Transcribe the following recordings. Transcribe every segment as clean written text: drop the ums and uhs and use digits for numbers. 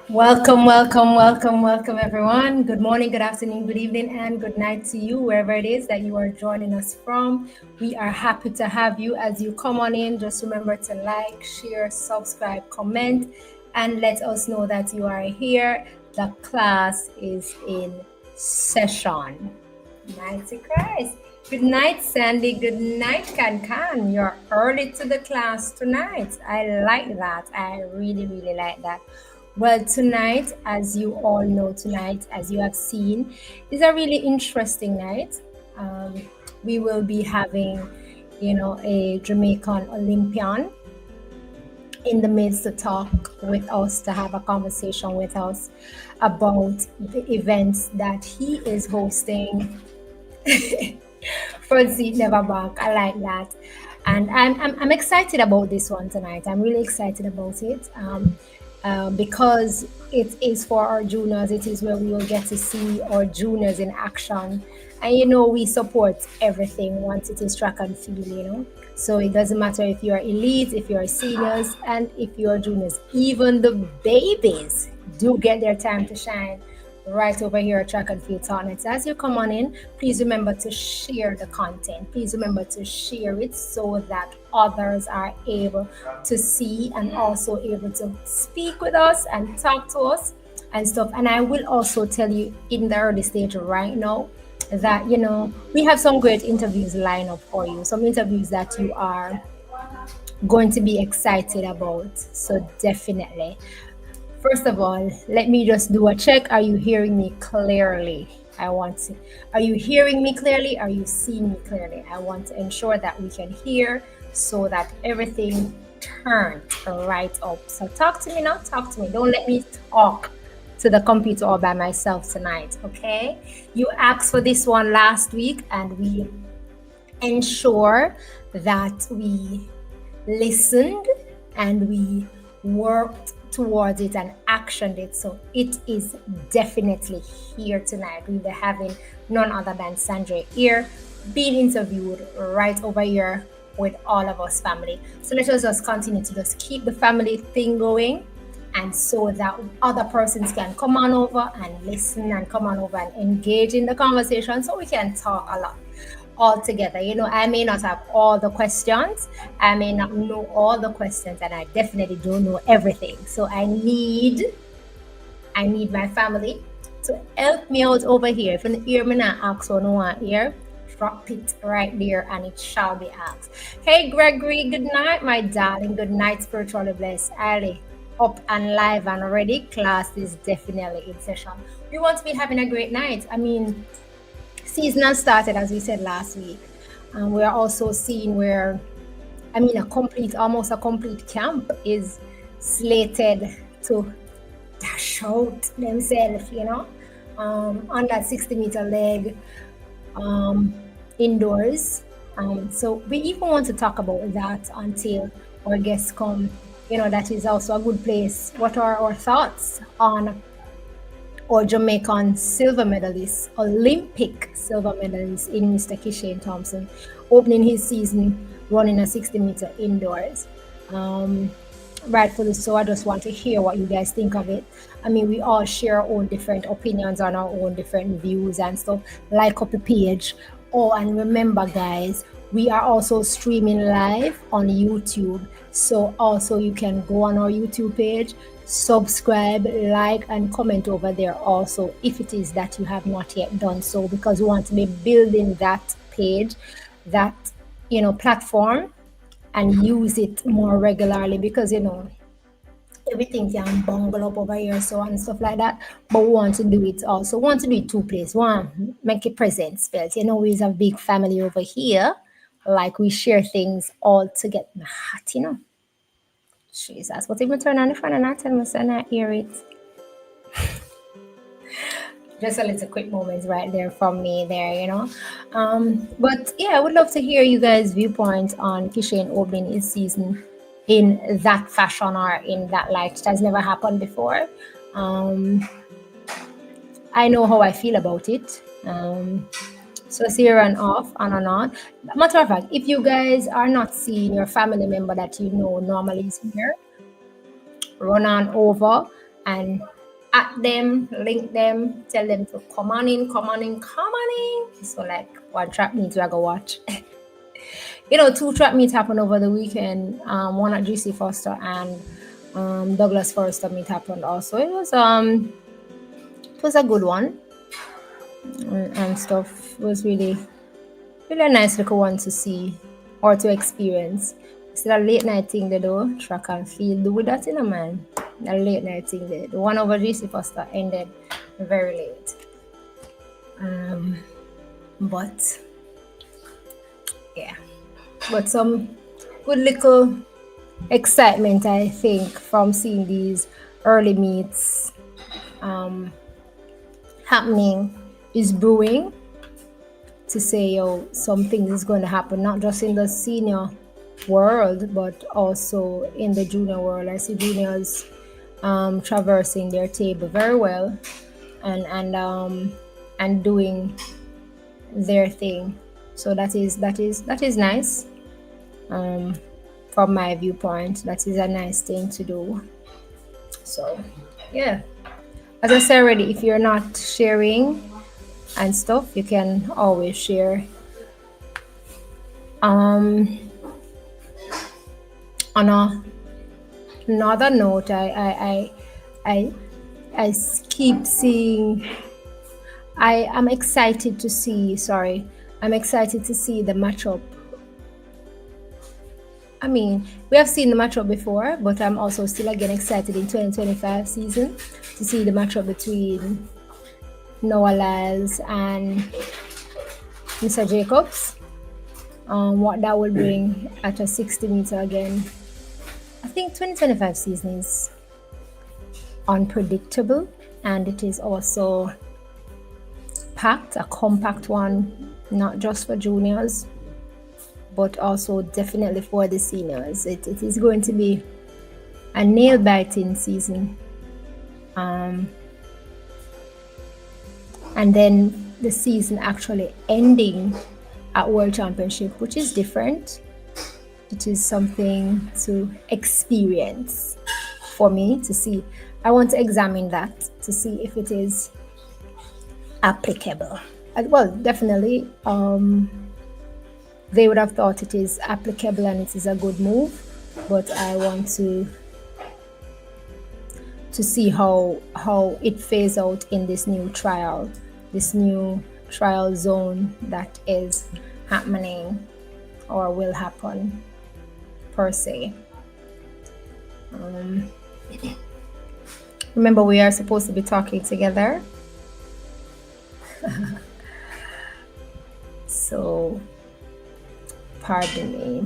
Welcome, everyone. Good morning, good afternoon, good evening, and good night to you, wherever it is that you are joining us from. We are happy to have you as you come on in. Just remember to like, share, subscribe, comment, and let us know that you are here. The class is in session. Mighty Christ. Good night, Sandy. Good night, Can. You're early to the class tonight. I like that. I really like that. Well, tonight, as you all know, tonight, as you have seen, is a really interesting night. We will be having, a Jamaican Olympian in the midst to talk with us, to have a conversation with us about the events that he is hosting. Front seat never back. I like that, and I'm excited about this one tonight. I'm really excited about it. Because it is for our juniors. It is where we will get to see our juniors in action. And we support everything once it is track and field. So it doesn't matter if you are elite, if you are seniors, and if you are juniors. Even the babies do get their time to shine right over here at Track and Field Talents. As you come on in, please remember to share the content. Please remember to share it so that others are able to see and also able to speak with us and talk to us and stuff. And I will also tell you in the early stage right now that, we have some great interviews lined up for you, some interviews that you are going to be excited about. So definitely. First of all, let me just do a check. Are you hearing me clearly? Are you hearing me clearly? Are you seeing me clearly? I want to ensure that we can hear so that everything turns right up. So talk to me now, talk to me. Don't let me talk to the computer all by myself tonight, okay? You asked for this one last week and we ensure that we listened and we worked towards it and actioned it. So it is definitely here tonight. We'll be having none other than Sanjay here being interviewed right over here with all of us family. So let us just continue to just keep the family thing going, and so that other persons can come on over and listen and come on over and engage in the conversation so we can talk a lot all together. I may not have all the questions, I may not know all the questions, and I definitely don't know everything. So I need my family to help me out over here. If you hear me not ask or no one here, drop it right there and it shall be asked. Hey Gregory, good night, my darling. Good night, spiritually blessed. Ayre, up and live and ready. Class is definitely in session. We want to be having a great night. Season has started, as we said last week, and we're also seeing where almost a complete camp is slated to dash out themselves, on that 60-meter leg indoors. So we even want to talk about that until our guests come. That is also a good place. What are our thoughts on or Jamaican silver medalist, Olympic silver medalist in Mr. Kishane Thompson, opening his season running a 60-meter indoors. Rightfully so. I just want to hear what you guys think of it. We all share our own different opinions on our own different views and stuff. Like up the page. Oh, and remember, guys, we are also streaming live on YouTube. So also you can go on our YouTube page, subscribe, like, and comment over there also if it is that you have not yet done so, because we want to be building that page, that platform, and use it more regularly, because everything can bungle up over here so and stuff like that. But we want to do it also. We want to do it two places. One, make it present spelt. We have a big family over here. Like we share things all together. Hot, Jesus, but if you turn on the phone and I tell me so I hear it. Just a little quick moments right there from me there, But yeah, I would love to hear you guys' viewpoints on Kishane opening his season in that fashion or in that light. It has never happened before. I know how I feel about it. So it's here and off, on and on. Matter of fact, if you guys are not seeing your family member that normally is here, run on over and at them, link them, tell them to come on in, come on in, come on in. So like one track meet I go watch. Two track meet happened over the weekend. One at GC Foster and Douglas Forrester meet happened also. It was a good one and stuff. It was really a nice little one to see or to experience. It's a late night thing they do, track and field. Do with that in a man. A late night thing they the one over GC Foster ended very late. But yeah. But some good little excitement, I think, from seeing these early meets happening is brewing to say, something is going to happen, not just in the senior world, but also in the junior world. I see juniors traversing their table very well and doing their thing. So that is nice. From my viewpoint, that is a nice thing to do. So yeah, as I said already, if you're not sharing and stuff, you can always share. On another note, I keep seeing. I'm excited to see. I'm excited to see the matchup. I mean, we have seen the matchup before, but I'm also still again excited in 2025 season to see the matchup between Noah Lyles and Mr. Jacobs. What that will bring at a 60 meter again. I think 2025 season is unpredictable, and it is also packed, a compact one, not just for juniors, but also definitely for the seniors. It is going to be a nail-biting season. And then the season actually ending at World Championship, which is different. It is something to experience for me to see. I want to examine that to see if it is applicable. Well, definitely. They would have thought it is applicable and it is a good move, but I want to see how it phase out in this new trial zone that is happening or will happen per se. Remember, we are supposed to be talking together. So pardon me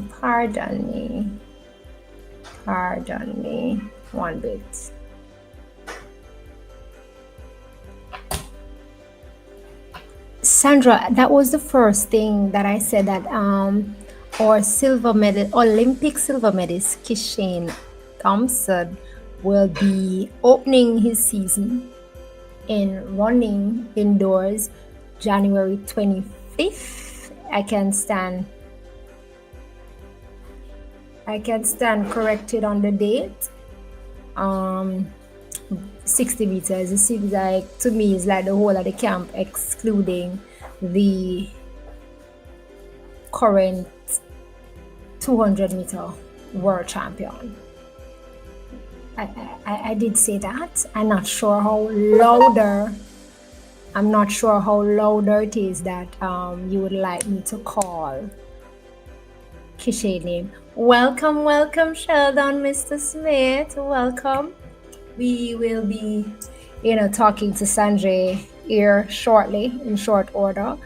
one bit. Sandra, that was the first thing that I said, that our Olympic silver medalist Kishane Thompson will be opening his season in running indoors January 25th. I can stand corrected on the date. 60 meters, it seems like, to me, it's like the whole of the camp, excluding the current 200 meter world champion. I did say that. I'm not sure how louder it is that you would like me to call Kishane name. Welcome, Sheldon, Mr. Smith. Welcome. We will be, talking to Sanjay here shortly, in short order,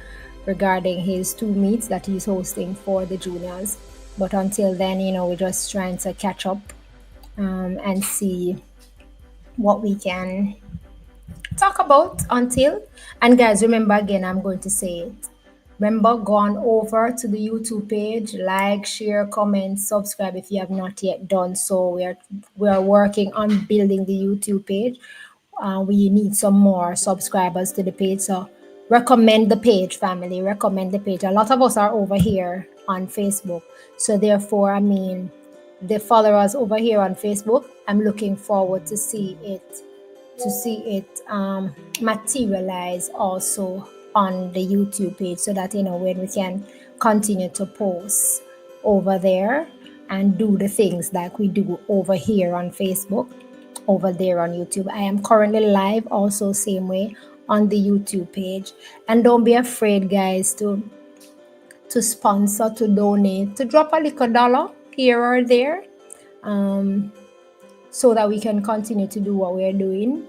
regarding his 2 meets that he's hosting for the juniors. But until then, we're just trying to catch up and see what we can talk about until. And guys, remember again, I'm going to say it. Remember, go on over to the YouTube page, like, share, comment, subscribe if you have not yet done so. We are working on building the YouTube page. We need some more subscribers to the page, so recommend the page, family. Recommend the page. A lot of us are over here on Facebook, so therefore, the followers over here on Facebook, I'm looking forward to see it to see it materialize also on the YouTube page, so that when we can continue to post over there and do the things like we do over here on Facebook, over there on YouTube. I am currently live also same way on the YouTube page. And don't be afraid, guys, to sponsor, to donate, to drop a little dollar here or there, so that we can continue to do what we're doing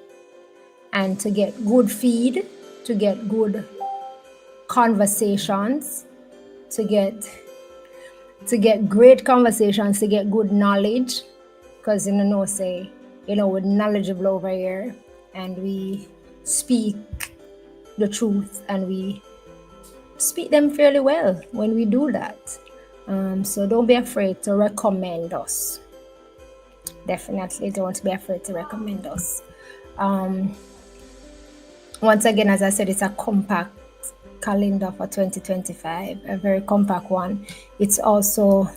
and to get good feed, to get good conversations, to get great conversations, to get good knowledge. Because we're knowledgeable over here, and we speak the truth, and we speak them fairly well when we do that. So don't be afraid to recommend us. Definitely don't be afraid to recommend us. Once again, as I said, it's a compact calendar for 2025, a very compact one. It's also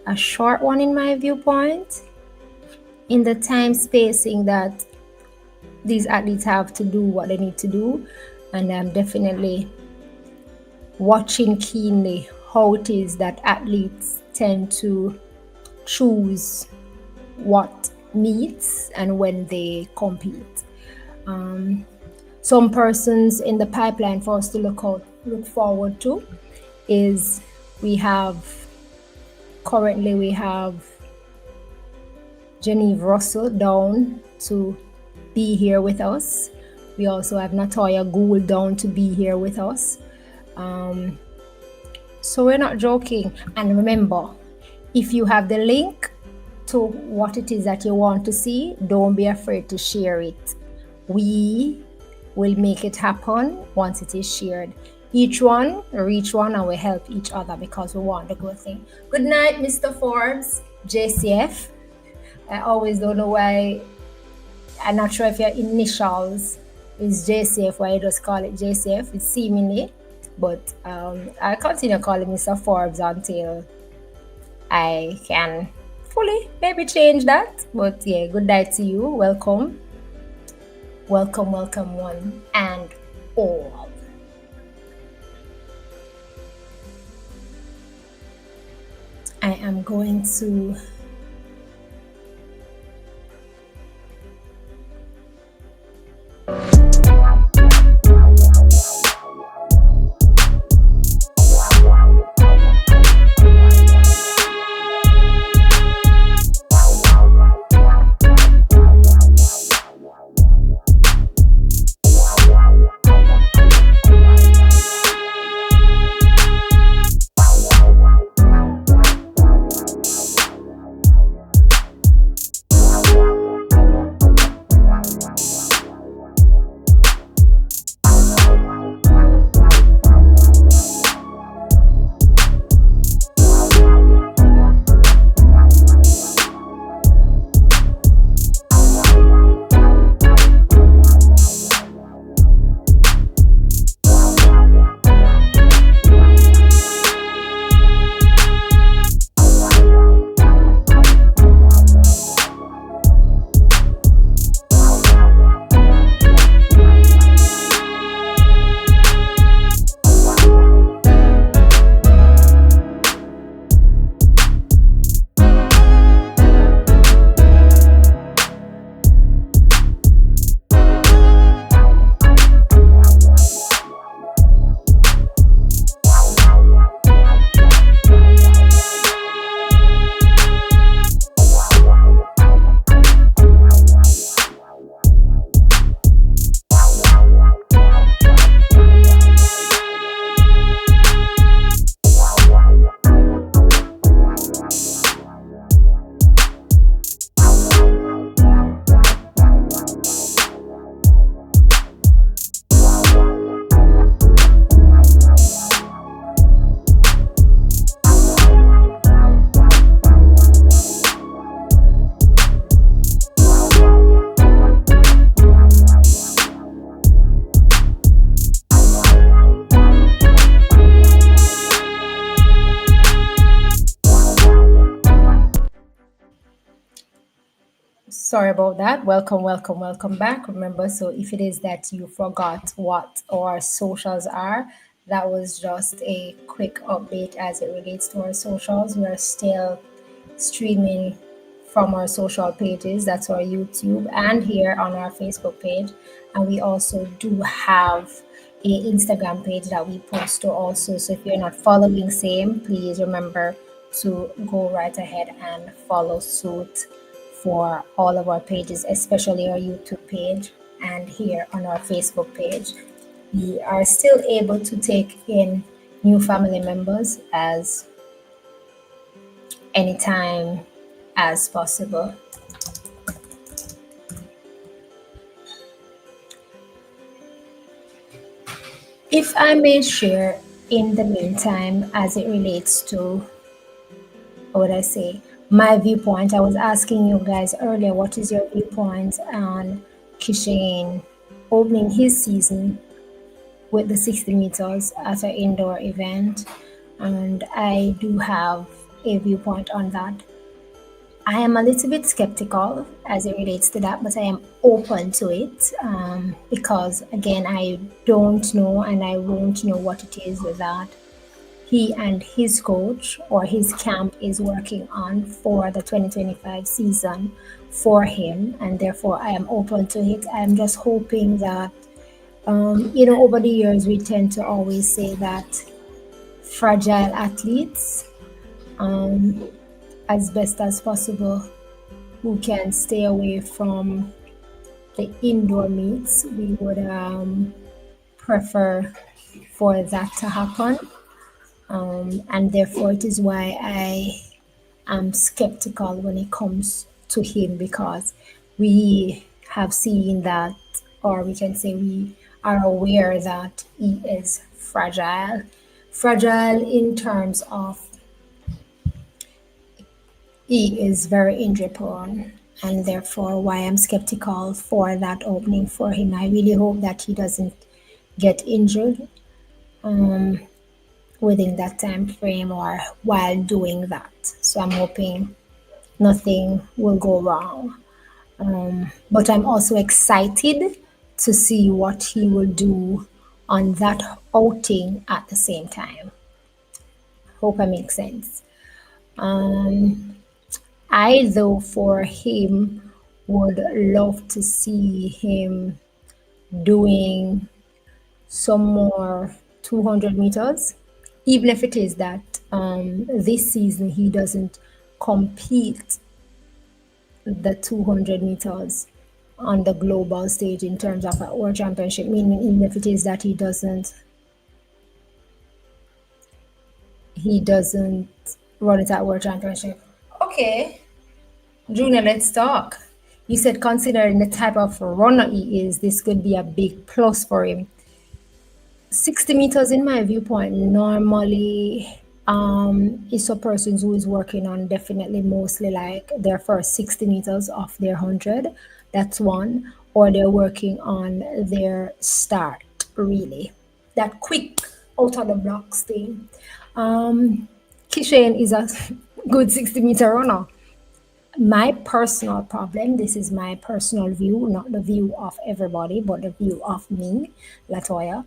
a short one in my viewpoint, in the time spacing that these athletes have to do what they need to do. And I'm definitely watching keenly how it is that athletes tend to choose what meets and when they compete. Some persons in the pipeline for us to look forward to is we have Genevieve Russell down to be here with us. We also have Latoya Gould down to be here with us. So we're not joking. And remember, if you have the link to what it is that you want to see, don't be afraid to share it. We will make it happen once it is shared. Each one reach one, and we help each other because we want the good thing. Good night, Mr. Forbes, JCF. I always don't know why. I'm not sure if your initials is JCF, why you just call it JCF. It's seemingly, but I continue calling Mr. Forbes until I can fully maybe change that. But yeah, good night to you. Welcome one and all. I am going to Sorry about that. Welcome, welcome, welcome back. Remember, so if it is that you forgot what our socials are, that was just a quick update as it relates to our socials. We are still streaming from our social pages. That's our YouTube and here on our Facebook page. And we also do have a Instagram page that we post to also. So if you're not following same, please remember to go right ahead and follow suit for all of our pages, especially our YouTube page and here on our Facebook page. We are still able to take in new family members as anytime as possible. If I may share in the meantime, as it relates to, what would I say, my viewpoint, I was asking you guys earlier, what is your viewpoint on Kishane opening his season with the 60 meters at an indoor event? And I do have a viewpoint on that. I am a little bit skeptical as it relates to that, but I am open to it because, again, I don't know and I won't know what it is that he and his coach or his camp is working on for the 2025 season for him, and therefore I am open to it. I'm just hoping that, over the years, we tend to always say that fragile athletes, as best as possible, who can stay away from the indoor meets, we would prefer for that to happen. And therefore, it is why I am skeptical when it comes to him because we have seen that, or we can say we are aware that he is fragile. Fragile in terms of he is very injury prone, and therefore why I'm skeptical for that opening for him. I really hope that he doesn't get injured within that time frame or while doing that. So I'm hoping nothing will go wrong. But I'm also excited to see what he will do on that outing at the same time. Hope I make sense. I, though, for him, would love to see him doing some more 200 meters, even if it is that this season he doesn't compete the 200 meters on the global stage in terms of a world championship, meaning even if it is that he doesn't run it at world championship. Okay, Junior, let's talk. You said considering the type of runner he is, this could be a big plus for him. 60 meters, in my viewpoint, normally is a person who is working on definitely mostly like their first 60 meters of their 100. That's one. Or they're working on their start, really. That quick out of the blocks thing. Kishane is a good 60-meter runner. My personal problem, this is my personal view, not the view of everybody, but the view of me, Latoya,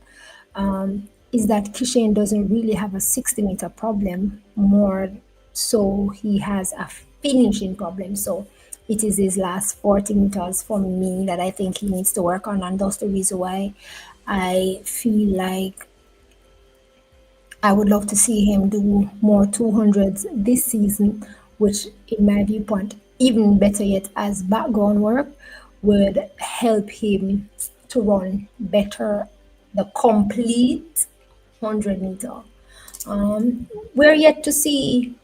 is that Kishane doesn't really have a 60-meter problem, more so he has a finishing problem. So it is his last 40 meters for me that I think he needs to work on, and that's the reason why I feel like I would love to see him do more 200s this season, which, in my viewpoint, even better yet, as background work, would help him to run better the complete 100 meter. We're yet to see,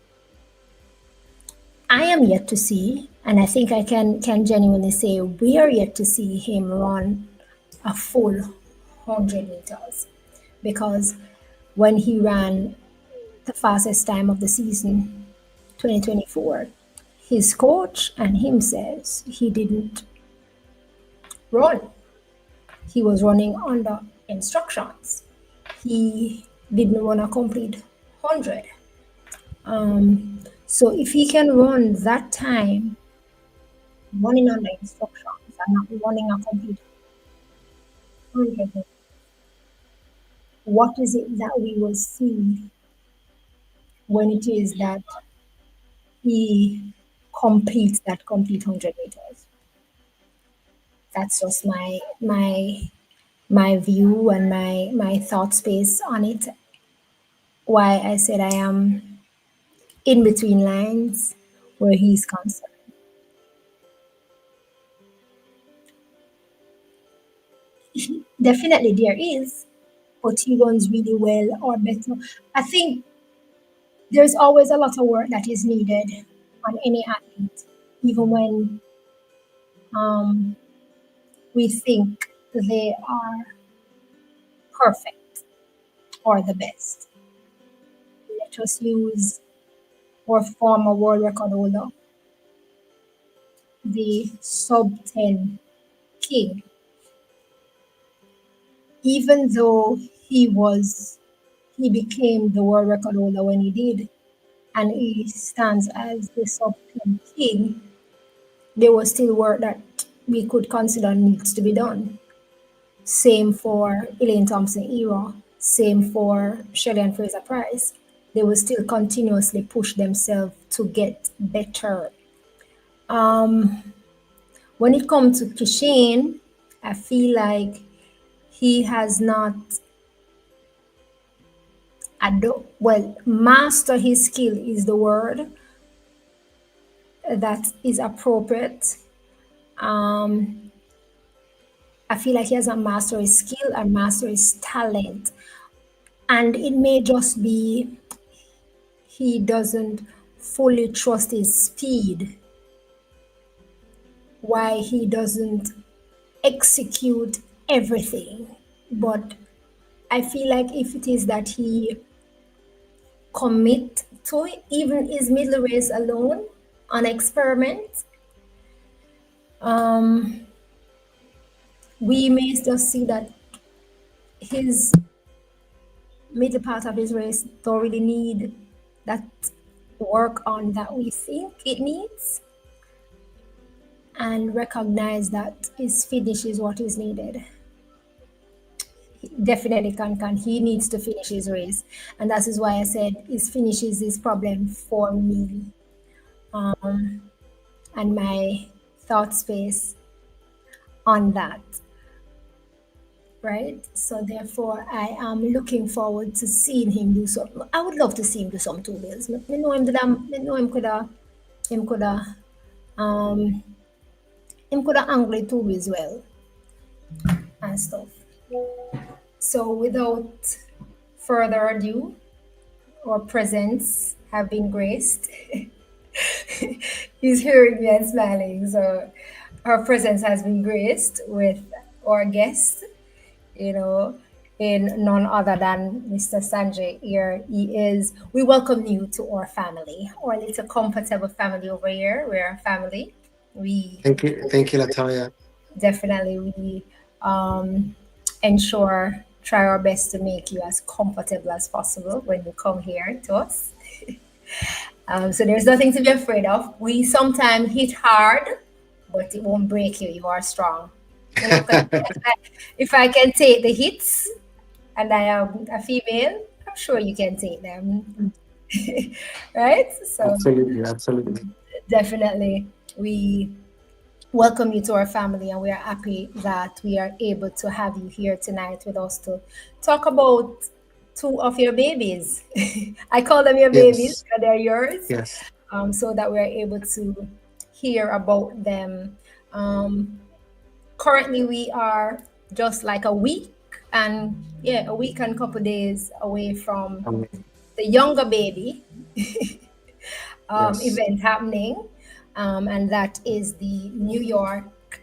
I am yet to see, and I think I can genuinely say we are yet to see him run a full 100 meters because when he ran the fastest time of the season, 2024, his coach and him says he didn't run. He was running under instructions. He didn't run a complete 100. So if he can run that time running on the instructions and not running a complete 100. What is it that we will see when it is that he completes that complete 100 meters? That's just my view and my thought space on it. Why I said I am in between lines where he's concerned. Definitely there is, but he runs really well or better. I think there's always a lot of work that is needed on any athlete, even when um, we think they are perfect or the best. Let us use our former world record holder, the sub 10 king. Even though he became the world record holder when he did, and he stands as the sub 10 king, there was still work that we could consider needs to be done. Same for Elaine Thompson era, same for Shelley and Fraser Price. They will still continuously push themselves to get better. When it comes to Kishane, I feel like he has not master his skill is the word that is appropriate. I feel like he hasn't mastered his skill and mastered his talent. And it may just be he doesn't fully trust his speed, why he doesn't execute everything. But I feel like if it is that he commit to it, even his middle race alone on experiment, we may just see that his middle part of his race don't really need that work on that we think it needs, and recognize that his finish is what is needed. Definitely can. He needs to finish his race. And that is why I said his finish is his problem for me. And my thought space on that. Right? So therefore I am looking forward to seeing him do some. I would love to see him do some two wheels. I know him um him coulda angle two wheels well and stuff. So without further ado, our presence have been graced. He's hearing me and smiling. So our presence has been graced with our guest, you know, in none other than Mr. Sanjay here. We welcome you to our family, our little comfortable family over here. We're a family. We Thank you, Latoya. definitely ensure, try our best to make you as comfortable as possible when you come here to us. So there's nothing to be afraid of. We sometimes hit hard, but it won't break you. You are strong. You know, 'cause if I can take the hits and I am a female, I'm sure you can take them. Right? So Absolutely, absolutely. definitely we welcome you to our family, and we are happy that we are able to have you here tonight with us to talk about two of your babies. I call them your babies Yes, because they're yours, yes, so that we're able to hear about them. Um, Currently, we are just like a week and couple days away from um, the younger baby yes. event happening, and that is the New York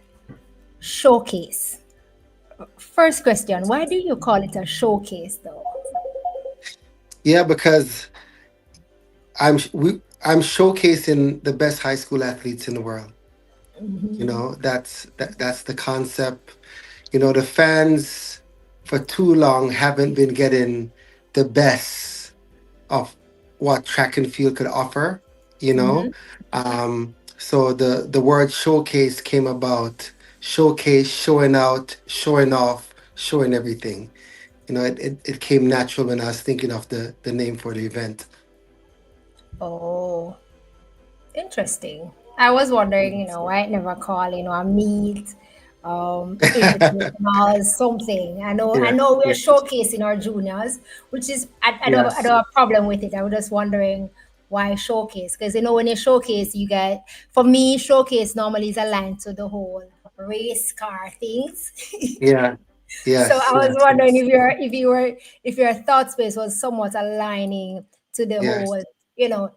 showcase. First question, why do you call it a showcase though? Yeah, because I'm showcasing the best high school athletes in the world. That's the concept. The fans for too long haven't been getting the best of what track and field could offer. you know Mm-hmm. um So the word showcase came about. Showcase, showing out, showing off, showing everything. It came natural when I was thinking of the name for the event. Oh, interesting. I was wondering, why it never call, a meet, invitational, something. I Yeah, know we're yeah, showcasing our juniors, which is I yes, don't have a problem with it. I was just wondering why showcase, because when you showcase, you get for me showcase normally is aligned to the whole race car things. yeah, So I yes, was yes, wondering yes, if your thought space was somewhat aligning to the yes, whole,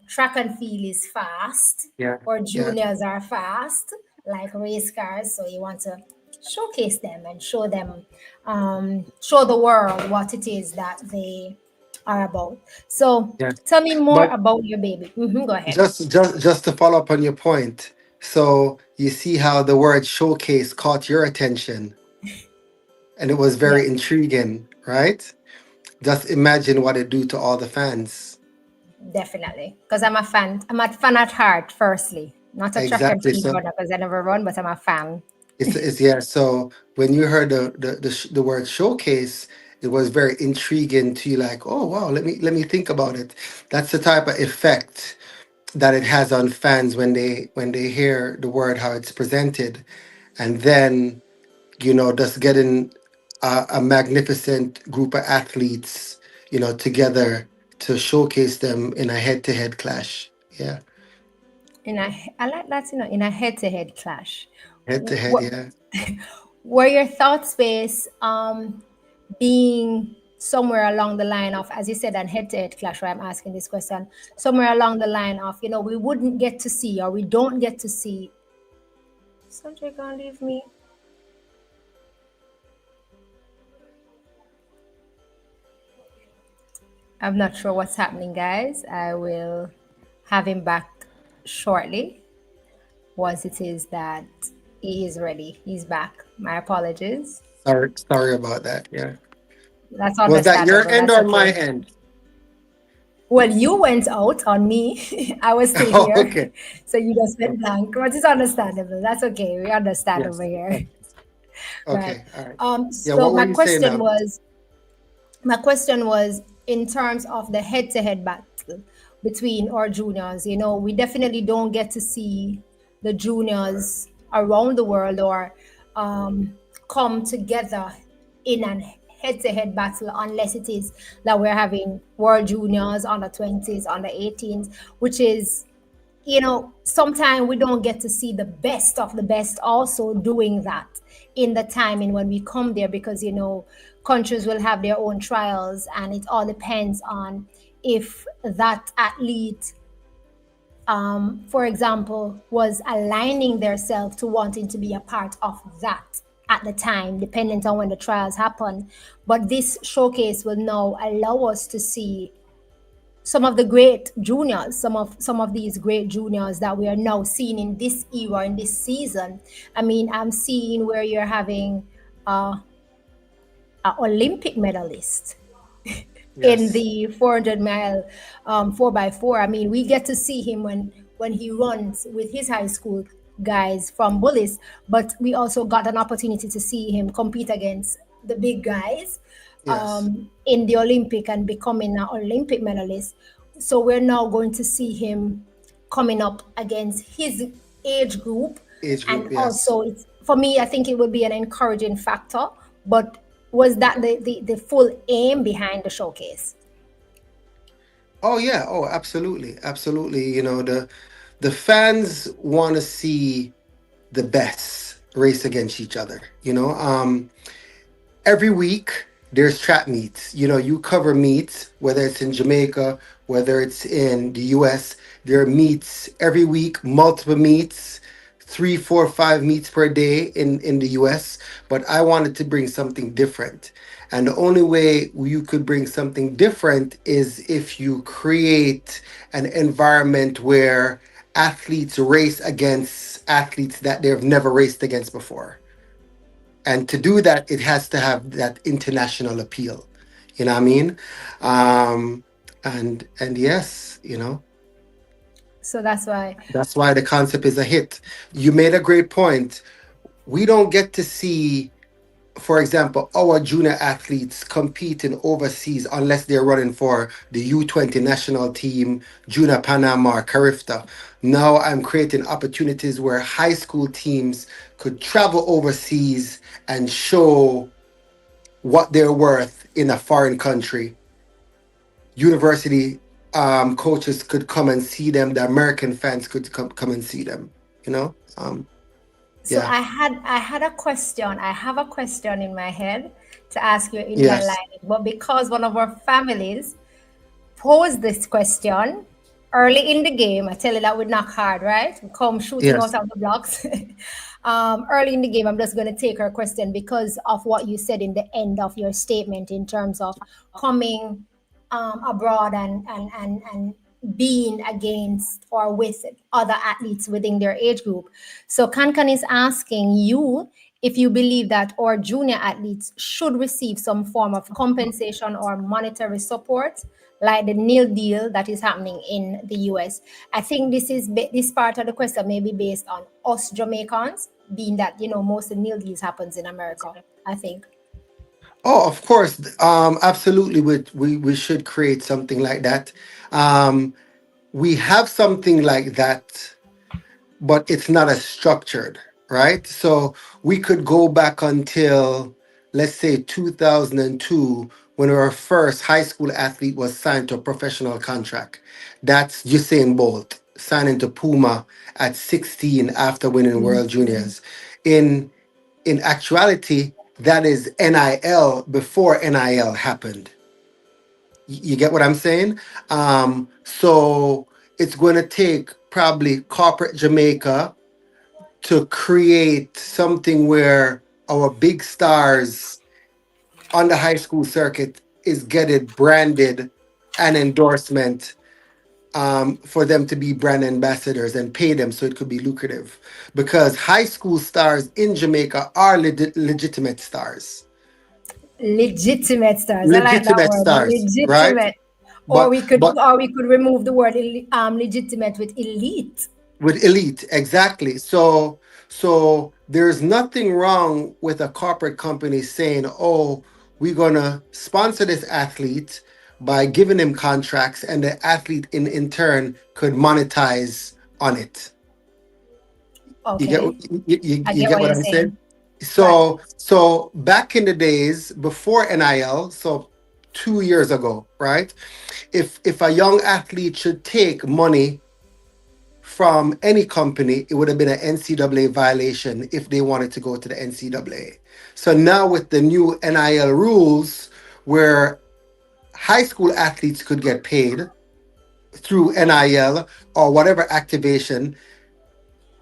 track and field is fast yeah, or yeah, juniors are fast, like race cars. So you want to showcase them and show the world what it is that they are about. So yeah. tell me more But about your baby. Go ahead. just to follow up on your point, so you see how the word showcase caught your attention, and it was Yeah, very intriguing, right? Just imagine what it do to all the fans. definitely. Because I'm a fan. I'm a fan at heart, firstly. Not a track and Exactly. field So runner because I never run, but I'm a fan. it's yeah. So when you heard the word showcase, it was very intriguing to you. Like, oh wow, let me think about it. That's the type of effect that it has on fans when they hear the word how it's presented, and then just getting a magnificent group of athletes together to showcase them in a head-to-head clash. Yeah, I like that, in a head-to-head clash. head-to-head. What Yeah. were your thought space being somewhere along the line of, as you said, an head-to-head clash, where I'm asking this question, somewhere along the line of, we wouldn't get to see, or we don't get to see. Sanjay can't leave me. I'm not sure what's happening, guys. I will have him back shortly once it is that he is ready. He's back. My apologies. Sorry about that. Yeah. That's Was that your understandable. end That's or my okay. end? Well, you went out on me. I was still Oh, here. okay. So you just went Okay. blank. But it's understandable. That's okay. We understand over Yes. here. Okay. Right. Okay. All right. Yeah. So What were you saying now? my question was in terms of the head-to-head battle between our juniors. We definitely don't get to see the juniors around the world or come together in an head-to-head battle unless it is that we're having world juniors under 20s, under 18s, which is, sometimes we don't get to see the best of the best also doing that in the timing when we come there, because countries will have their own trials, and it all depends on if that athlete, for example, was aligning themselves to wanting to be a part of that at the time, dependent on when the trials happen. But this showcase will now allow us to see some of the great juniors, some of these great juniors that we are now seeing in this era, in this season. I mean, I'm seeing where you're having uh, an Olympic medalist in Yes. the 400 mile 4x4. I mean, we get to see him when he runs with his high school guys from Bullis, but we also got an opportunity to see him compete against the big guys Yes. in the Olympic and becoming an Olympic medalist. So we're now going to see him coming up against his age group. Age group. And Yes. also, for me, I think it would be an encouraging factor. But was that the full aim behind the showcase? Oh yeah. Oh, absolutely. Absolutely. The fans want to see the best race against each other. Every week there's track meets. You cover meets, whether it's in Jamaica, whether it's in the US. There are meets every week, multiple meets, three, four, five meets per day in the US. But I wanted to bring something different. And the only way you could bring something different is if you create an environment where athletes race against athletes that they've never raced against before. And to do that, it has to have that international appeal. You know what I mean? And yes. So that's why. That's why the concept is a hit. You made a great point. We don't get to see, for example, our junior athletes competing overseas unless they're running for the U20 national team, Junior Panama, or Carifta. Now I'm creating opportunities where high school teams could travel overseas and show what they're worth in a foreign country. University coaches could come and see them. The American fans could come and see them. You know, So yeah, I had a question. I have a question in my head to ask you in my yes, line, but because one of our families posed this question early in the game, I tell you that would knock hard, right? We come shooting out yes. of the blocks. Early in the game, I'm just going to take her question because of what you said in the end of your statement in terms of coming abroad and being against or with other athletes within their age group. So Kankan is asking you if you believe that our junior athletes should receive some form of compensation or monetary support like the nil deal that is happening in the US. I think this part of the question may be based on us Jamaicans, being that most of the nil deals happens in America. I think. Oh, of course. Absolutely. We should create something like that. Um, we have something like that, but it's not as structured, right? So we could go back until, let's say, 2002, when our first high school athlete was signed to a professional contract. That's Usain Bolt signing to Puma at 16 after winning World Juniors. In in actuality, that is NIL before NIL happened. You get what I'm saying? So it's going to take probably corporate Jamaica to create something where our big stars on the high school circuit is getting branded and endorsement, for them to be brand ambassadors and pay them so it could be lucrative. Because high school stars in Jamaica are legitimate stars, Legitimate stars. I like that legitimate word. stars, right? Legitimate. Or But we could but or we could remove the word legitimate with elite. with elite, exactly. So there's nothing wrong with a corporate company saying, "Oh, we're gonna sponsor this athlete by giving him contracts, and the athlete in turn could monetize on it." You get Okay. I you get get what what you're I'm saying? saying. Right. So back in the days before NIL, so 2 years ago, right? If a young athlete should take money from any company, it would have been an NCAA violation if they wanted to go to the NCAA. So now with the new NIL rules, where high school athletes could get paid through NIL or whatever activation,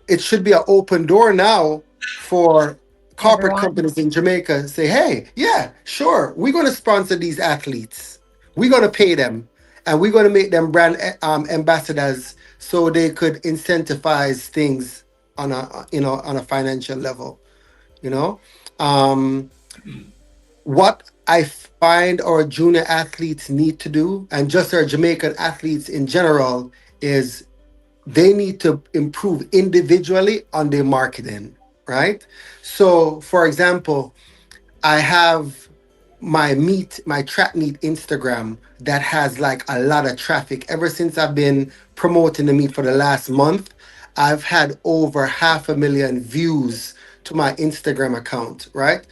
it should be an open door now for corporate Everyone. companies in Jamaica to say, hey, yeah, sure, we're going to sponsor these athletes. We're going to pay them and we're going to make them brand ambassadors so they could incentivize things on on a financial level, you know. Um, what I find our junior athletes need to do, and just our Jamaican athletes in general, is they need to improve individually on their marketing, right? So, for example, I have my track meet Instagram that has like a lot of traffic. Ever since I've been promoting the meet for the last month, I've had over 500,000 views to my Instagram account, right?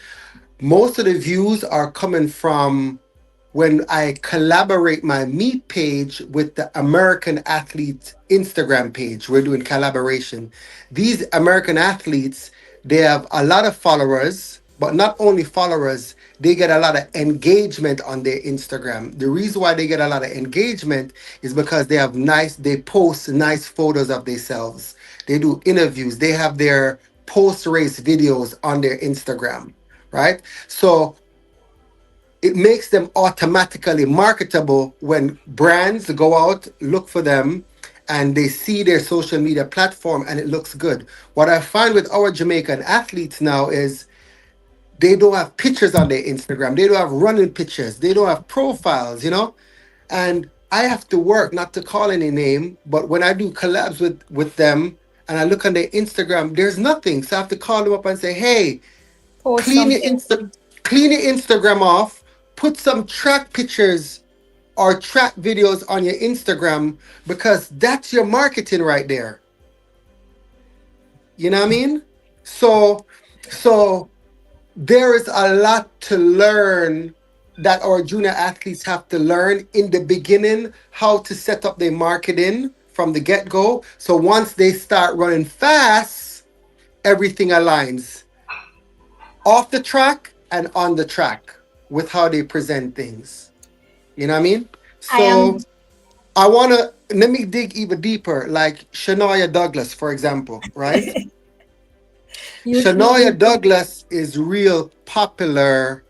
Most of the views are coming from when I collaborate my meet page with the American athlete Instagram page. We're doing collaboration. These American athletes, they have a lot of followers, but not only followers, they get a lot of engagement on their Instagram. The reason why they get a lot of engagement is because they post nice photos of themselves. They do interviews. They have their post race videos on their Instagram, right? So it makes them automatically marketable when brands go out, look for them, and they see their social media platform and it looks good. What I find with our Jamaican athletes now is they don't have pictures on their Instagram. They don't have running pictures. They don't have profiles, you know? And I have to work, not to call any name, but when I do collabs with them and I look on their Instagram, there's nothing. So I have to call them up and say, hey, Post clean your something. Insta clean your Instagram off, put some track pictures or track videos on your Instagram because that's your marketing right there. You know what I mean? So so there is a lot to learn that our junior athletes have to learn in the beginning how to set up their marketing from the get-go. So once they start running fast, everything aligns off the track and on the track with how they present things. You know what I mean? I So am I want to let me dig even deeper, like Shania Douglas, for example, right? Shania you Douglas is real popular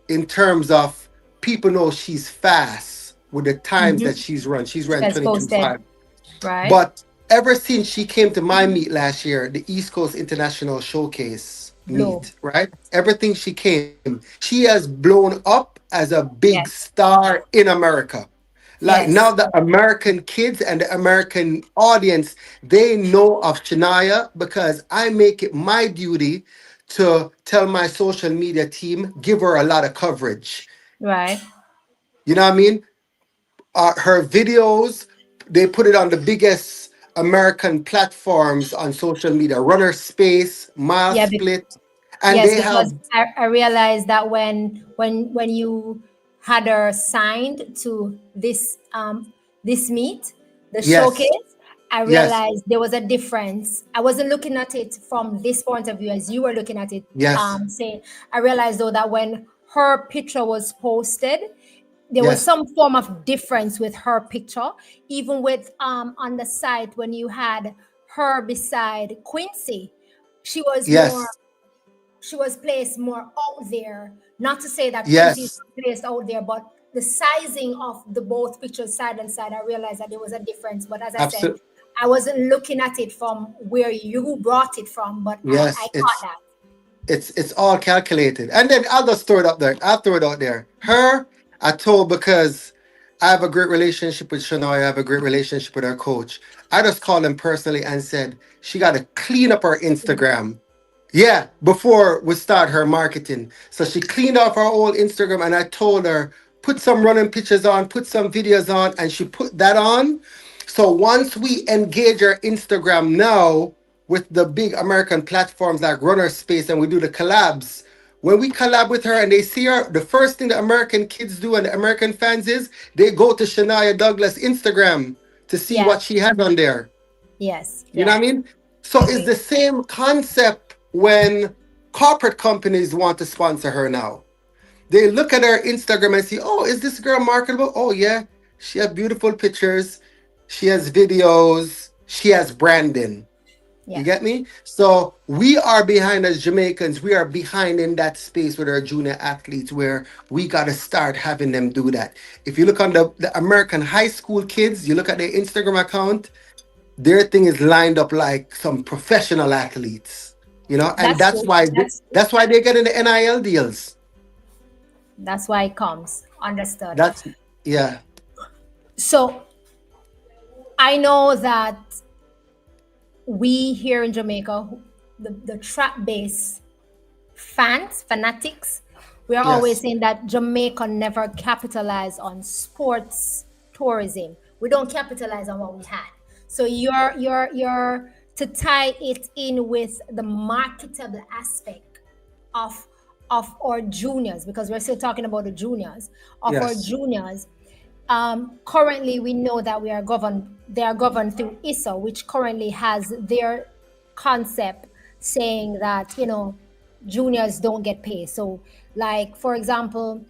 in terms of people know she's fast with the times that mhm. she's run. She's She run has posted, 22.5. right? But ever since she came to my meet last year, the East Coast International Showcase Blow. meet, right? Everything she came, she has blown up as a big Yes. star in America. Like now Yes. the American kids and the American audience, they know of Shania because I make it my duty to tell my social media team, give her a lot of coverage. Right. You know what I mean? Her videos, they put it on the biggest American platforms on social media, Runner Space, Mile Yeah. Split, and Yes, they have because I realized that when you had her signed to this meet, the yes, showcase, I yes, realized there was a difference. I wasn't looking at it from this point of view as you were looking at it, yes, saying I realized though that when her picture was posted, there was yes, some form of difference with her picture, even with on the site when you had her beside Quincy, she was more yes, she was placed more out there. Not to say that Quincy is yes, not placed out there, but the sizing of the both pictures side and side, I realized that there was a difference. But as I said, absolutely. I wasn't looking at it from where you brought it from, but I Yes, caught that. it's all calculated. And then I'll just throw it up there. I'll throw it out there. Her, I told because I have a great relationship with Shania. I have a great relationship with her coach. I just called him personally and said she got to clean up her Instagram. Yeah, before we start her marketing. So she cleaned off her old Instagram and I told her, put some running pictures on, put some videos on, and she put that on. So once we engage her Instagram now with the big American platforms like Runner Space and we do the collabs, when we collab with her and they see her, the first thing the American kids do and the American fans is they go to Shania Douglas Instagram to see Yeah. what she has on there. Yes. You know Yeah. what I mean? So it's the same concept when corporate companies want to sponsor her now. They look at her Instagram and see, oh, is this girl marketable? Oh yeah, she has beautiful pictures, she has videos, she has branding. You Yeah. get me? So we are behind as Jamaicans, we are behind in that space with our junior athletes where we gotta start having them do that. If you look on the American high school kids, you look at their Instagram account, their thing is lined up like some professional athletes, and That's true. That's true. that's why they're getting the NIL deals. That's why it comes. Understood. That's yeah, So I know that we here in Jamaica, the trap base fanatics, we are always yes, saying that Jamaica never capitalized on sports tourism. We don't capitalize on what we had. So you're to tie it in with the marketable aspect of our juniors, because we're still talking about the juniors of our yes. juniors. Currently, we know that we are governed. They are governed through ISO, which currently has their concept saying that juniors don't get paid. So, like for example,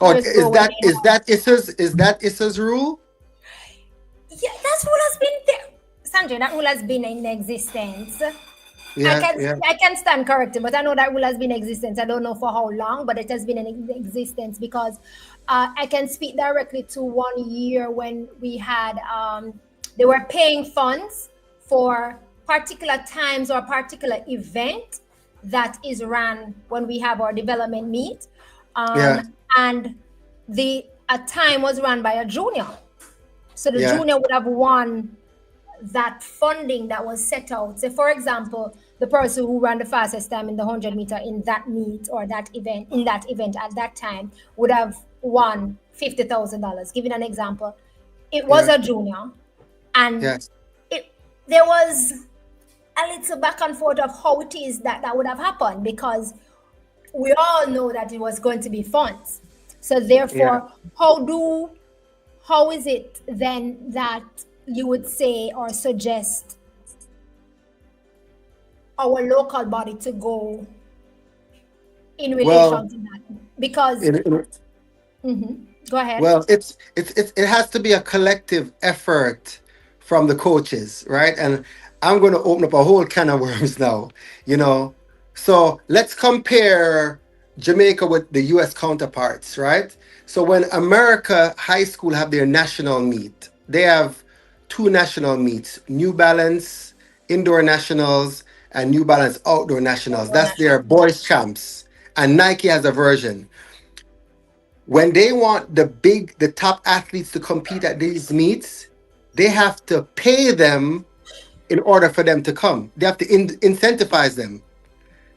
Oh, years ago when they had, is that Issa's rule? yeah, that rule has been there. Sanjay, that rule has been in existence. I Yeah, can yeah, I can stand corrected, but I know that rule has been in existence. I don't know for how long, but it has been in existence because I can speak directly to 1 year when we had they were paying funds for particular times or particular event that is run when we have our development meet, yeah. and the a time was run by a junior. So the Yeah, junior would have won that funding that was set out. So, for example, the person who ran the fastest time in the 100 meter in that meet or that event, in that event at that time, would have won $50,000. Giving an example, it was yeah, a junior, and yes. it there was a little back and forth of how it is that that would have happened, because we all know that it was going to be funds. So Yeah. therefore, how is it then that you would say or suggest our local body to go in Well, relation to that? Because go ahead. Well, it has to be a collective effort from the coaches, right? And I'm going to open up a whole can of worms now, you know. So let's compare Jamaica with the U.S. counterparts, right? So when America high school have their national meet, they have two national meets: New Balance indoor nationals and New Balance outdoor nationals. Outdoor That's their national. boys champs, and Nike has a version. When they want the top athletes to compete at these meets, they have to pay them in order for them to come. They have to incentivize them.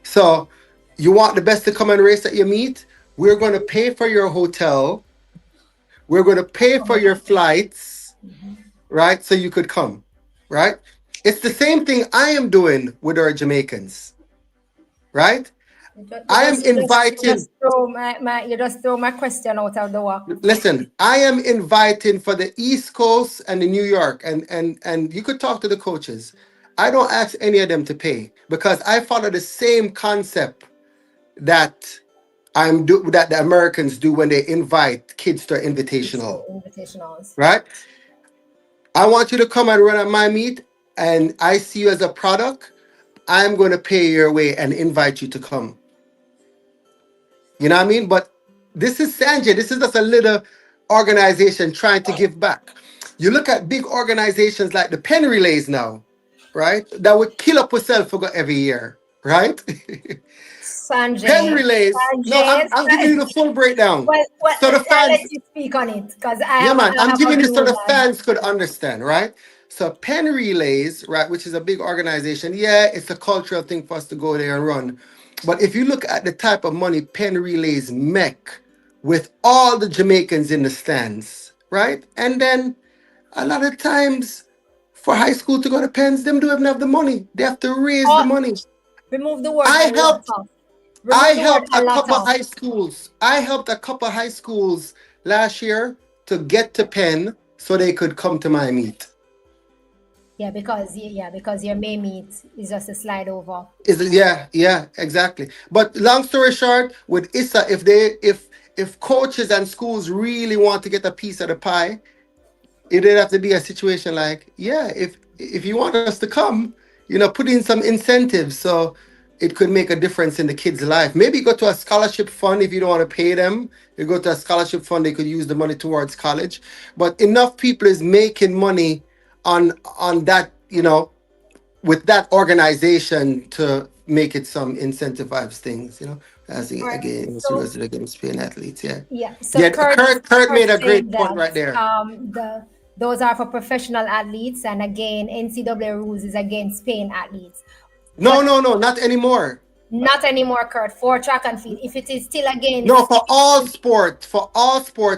So you want the best to come and race at your meet, we're going to pay for your hotel, we're going to pay for your flights, right, so you could come, right? It's the same thing I am doing with our Jamaicans, right? I am You just inviting. throw you just throw my question out of the walk. Listen, I am inviting for the East Coast and the New York, and you could talk to the coaches. I don't ask any of them to pay because I follow the same concept that that the Americans do when they invite kids to It's invitational, so invitationals. right? I want you to come and run at my meet, and I see you as a product. I'm going to pay your way and invite you to come. You know what I mean? But this is Sanjay. This is just a little organization trying to give back. You look at big organizations like the pen relays now, right? That would kill up yourself for every year, right? Pen Sanjay, relays. No, Sanjay, I'm giving you the full breakdown. well, So the I'll let fans, you speak on it because yeah, man, I I'm have a giving you so view the on. fans could understand, right? So pen relays, right, which is a big organization. Yeah, it's a cultural thing for us to go there and run. But if you look at the type of money pen relays make with all the Jamaicans in the stands, right? And then a lot of times for high school to go to pens, them don't even have the money. They have to raise the Oh, money. remove the word I a lot helped of. I Remove the word helped a a lot couple of. high schools. I helped a couple high schools last year to get to Penn so they could come to my meet. Because your May meet is just a slide over. Is it? Yeah, yeah, exactly. But long story short, with ISA, if coaches and schools really want to get a piece of the pie, it'd have to be a situation like, yeah, if you want us to come, put in some incentives so it could make a difference in the kid's life. Maybe go to a scholarship fund if you don't want to pay them. You go to a scholarship fund, they could use the money towards college. But enough people is making money on that, with that organization to make it some incentivized things, as All right. again, it's So against paying athletes. Yeah. yeah. So Yeah, Kurt Kurt made a said great point that right there. those are for professional athletes, and again, NCAA rules is against paying athletes. No, But no, no, not anymore. not anymore, Kurt, for track and field. If it is still No, against for all sports,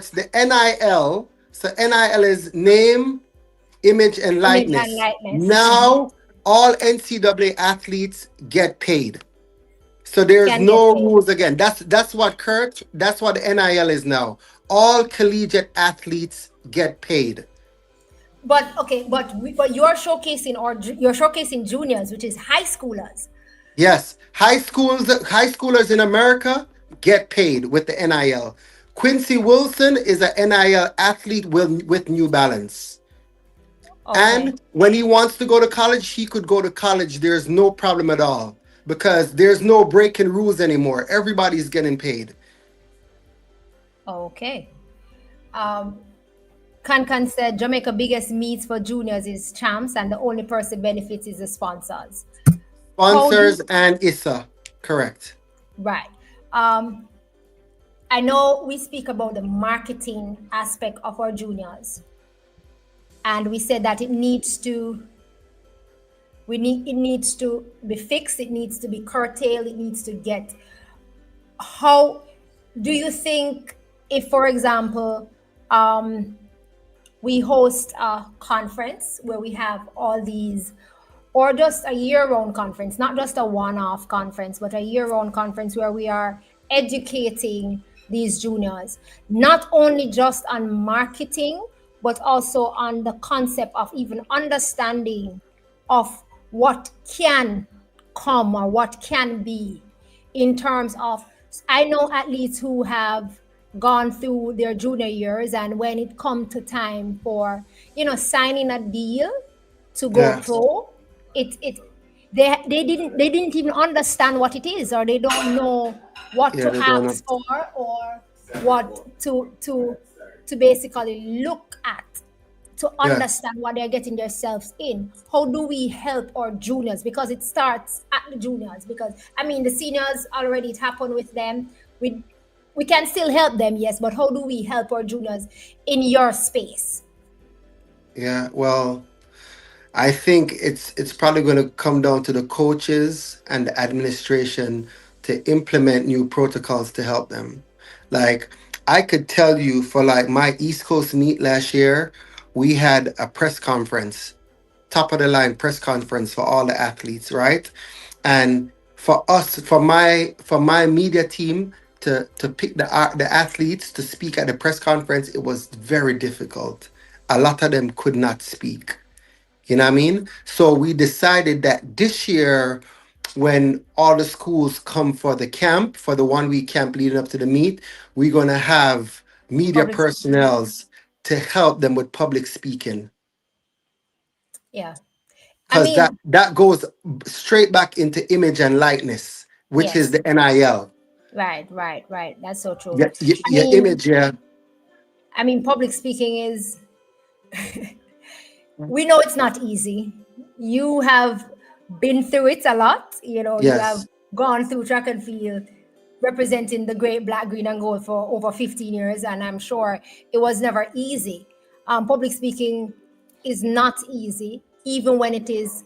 the NIL. So NIL is name, image, and image and likeness. likeness, Now all NCAA athletes get paid. So there's can get no paid. rules again. That's what the NIL is now. All collegiate athletes get paid. But okay, but you're showcasing juniors, which is high schoolers. Yes, high schoolers in America get paid with the NIL. Quincy Wilson is an NIL athlete with New Balance. Okay. And when he wants to go to college, he could go to college. There's no problem at all because there's no breaking rules anymore. Everybody's getting paid. Okay. Um, Can said Jamaica biggest meets for juniors is champs, and the only person benefits is the sponsors. How do Sponsors and ISA, correct. right? Um, I know we speak about the marketing aspect of our juniors, and we said that it needs to be fixed, it needs to be curtailed, it needs to get. How do you think, if for example, um, we host a conference where we have all these, or just a year-round conference, not just a one-off conference, but a year-round conference where we are educating these juniors, not only just on marketing, but also on the concept of even understanding of what can come or what can be, in terms of, I know athletes who have gone through their junior years, and when it come to time for, signing a deal to go Yes. pro, it they didn't even understand what it is, or they don't know what Yeah, to they don't know. ask for, or what to basically look at to Yes. understand what they're getting themselves in. How do we help our juniors? Because it starts at the juniors. Because I mean, the seniors already, it happened with them. We can still help them, yes, but how do we help our juniors in your space? Yeah. Well, I think it's probably going to come down to the coaches and the administration to implement new protocols to help them. Like I could tell you for like my East Coast meet last year, we had a press conference, top of the line press conference for all the athletes, right? And for us, for my media team to pick the athletes to speak at the press conference, it was very difficult. A lot of them could not speak. You know what I mean? So we decided that this year, when all the schools come for the camp, for the 1 week camp leading up to the meet, we're gonna have media Public speaking. personnels to help them with public speaking. Yeah. I Because that mean, that goes straight back into image and likeness, which is yes. the NIL. Right, right, right. That's so true. Your I your mean, image, yeah. public speaking is, we know it's not easy. You have been through it a lot. You have Yes. gone through track and field representing the great black, green, and gold for over 15 years, and I'm sure it was never easy. Public speaking is not easy, even when it is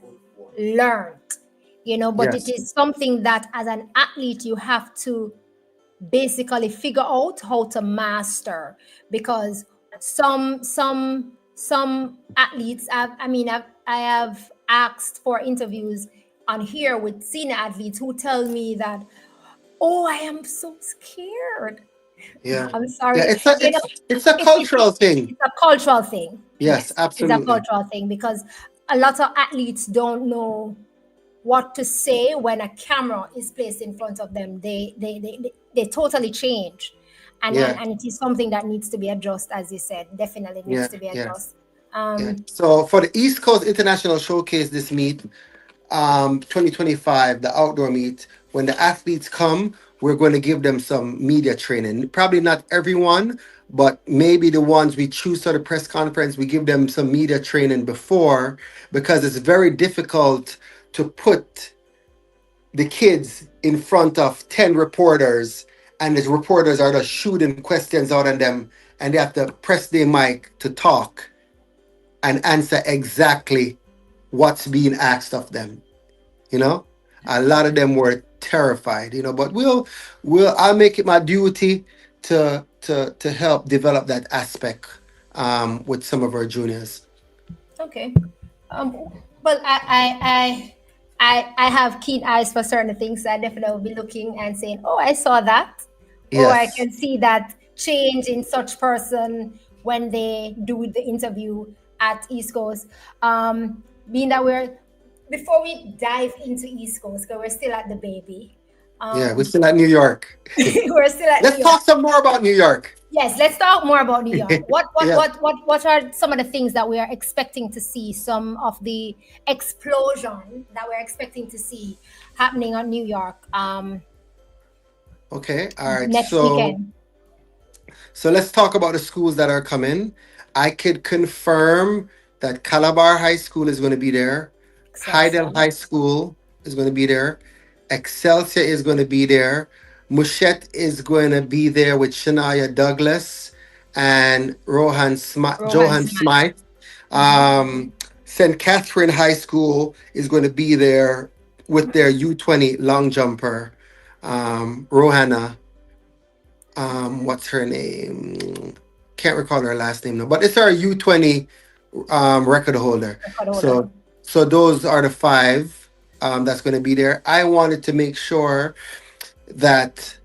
learned, but it Yes. is something that as an athlete you have to basically figure out how to master, because some athletes have, I have asked for interviews on here with senior athletes who tell me that, oh, I am so scared. Yeah. I'm Yeah. sorry. It's a you know it's a it, it, it, cultural thing. it's a cultural thing. Yes, Yes, it's a absolutely. cultural thing, because a lot of athletes don't know what to say when a camera is placed in front of them. They totally change, Yeah. and it is something that needs to be addressed, as you said. Definitely needs Yeah. to be Yeah. addressed. Yeah. So for the East Coast International Showcase this meet, 2025, the outdoor meet, when the athletes come, we're going to give them some media training. Probably not everyone, but maybe the ones we choose for the press conference, we give them some media training before, because it's very difficult to put the kids in front of 10 reporters, and the reporters are just shooting questions out on them, and they have to press their mic to talk and answer exactly what's being asked of them. you know a lot of them were terrified, but I'll make it my duty to help develop that aspect with some of our juniors. Okay. um but I have keen eyes for certain things. I definitely will be looking and saying, oh, I saw that. Oh, I Yes. can see that change in such person when they do the interview at East Coast. Being that we're Before we dive into East Coast, because we're still at the baby. Yeah, we're um still at New York. we're still at New Let's York. talk some more about New York. Yes, let's talk more about New York. Yeah. What are some of the things that we are expecting to see? Some of the explosion that we're expecting to see happening on New York Okay. All right. next So weekend. let's talk about the schools that are coming. I could confirm that Calabar High School is going to be there. Heidel Excelsior. High School is going to be there. Excelsior is going to be there. Mushette is going to be there with Shania Douglas and Rohan Johan Smith. Smythe. Hmm. Um, St. Catherine High School is going to be there with their U20 long jumper, Rohanna. What's her name? Can't recall her last name now, but it's our U20 record holder. Record holder. So those are the five that's going to be there. I wanted to make sure that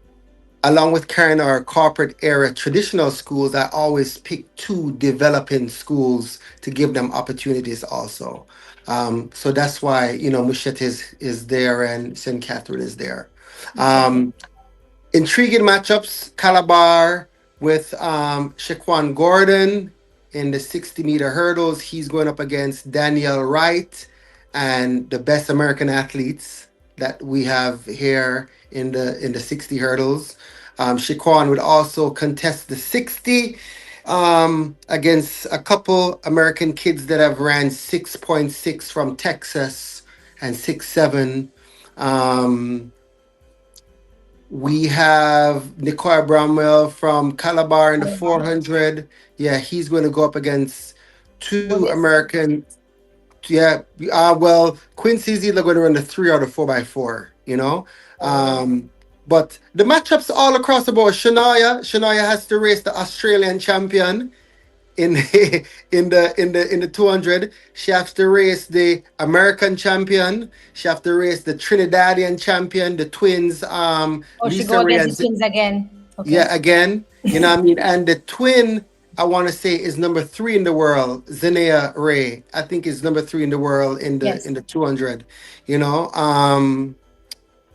along with carrying our corporate era traditional schools, I always pick two developing schools to give them opportunities also. So that's why, Mushette is there and St. Catherine is there. Okay. Um, Intriguing matchups: Calabar with Shaquan Gordon in the 60-meter hurdles. He's going up against Daniel Wright and the best American athletes that we have here in the 60 hurdles. Shaquan would also contest the 60 against a couple American kids that have ran 6.6 from Texas and 6.7. We have Nicoya Bramwell from Calabar in the Calabar. 400. Yeah, he's going to go up against two Buddhist. American. Yeah, well, Quincy's either going to run the 3 or the 4x4. Oh, But the matchups all across the board. Shania has to race the Australian champion in in the 200. She has to race the American champion. She has to race the Trinidadian champion, the twins, oh, she go Lisa Ray against and the twins again. Okay. yeah, again, you know what I mean. And the twin, I want to say, is number 3 in the world. Zinea Ray, I think, is number 3 in the world in the Yes. in the 200. You know,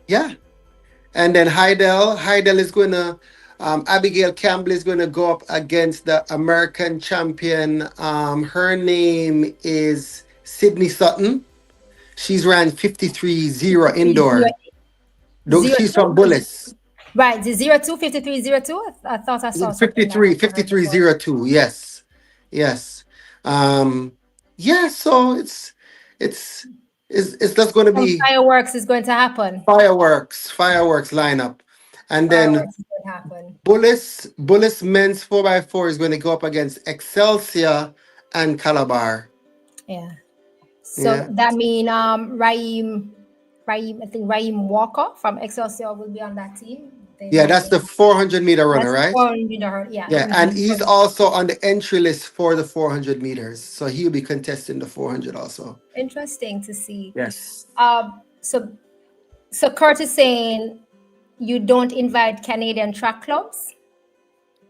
yeah. And then Heidel is going to, Abigail Campbell is going to go up against the American champion. Her name is Sydney Sutton. She's ran 53-0 Zero, indoor. zero She's from two. Bullis. Right. The 02 53 02. I thought I saw something like 53, that for her before. 53-02. Yes. Yes. Um, yeah, so it's it's just going to Some be fireworks is going to happen. fireworks lineup. And then Fireworks is going to happen. Bullis men's 4x4 is going to go up against Excelsior and Calabar. Yeah. So Yeah. that mean Raheem, I think Raheem Walker from Excelsior will be on that team. Yeah, that's the 400-meter runner, That's the right? 400. Yeah. Yeah, and Hmm. he's also on the entry list for the 400 meters. So he'll be contesting the 400 also. Interesting to see. Yes. So Kurt is saying you don't invite Canadian track clubs.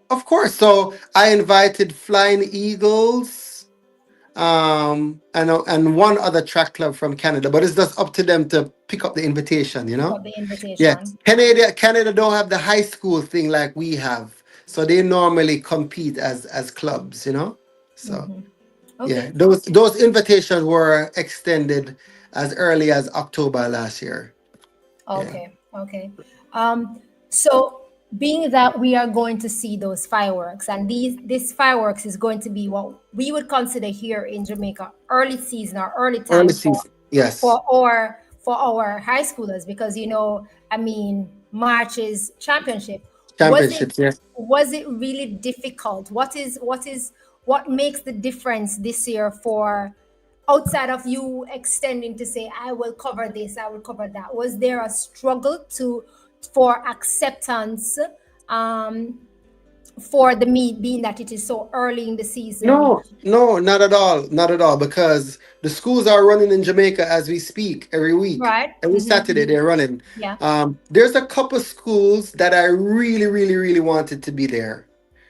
Of course. So I invited Flying Eagles, and one other track club from Canada, but it's just up to them to pick up the invitation, you Pick know? up the Yeah. invitation. Canada don't have the high school thing like we have. So they normally compete as clubs, you know? So Hmm. yeah, Okay. those invitations were extended as early as October last year. Yeah. Okay. Okay. So being that we are going to see those fireworks, and this fireworks is going to be what we would consider here in Jamaica early season or early Early time season. Yes. for our high schoolers, because I mean, March is championship. Was it Championships, yes. was it really difficult? What makes the difference this year for outside of you extending to say I will cover this, I will cover that? Was there a struggle to for acceptance, um for the meet, being that it is so early in the season? No, no, not at all. Not at all. Because the schools are running in Jamaica as we speak every week. Right. Every Saturday they're running. Yeah. There's a couple schools that I really, really, really wanted to be there.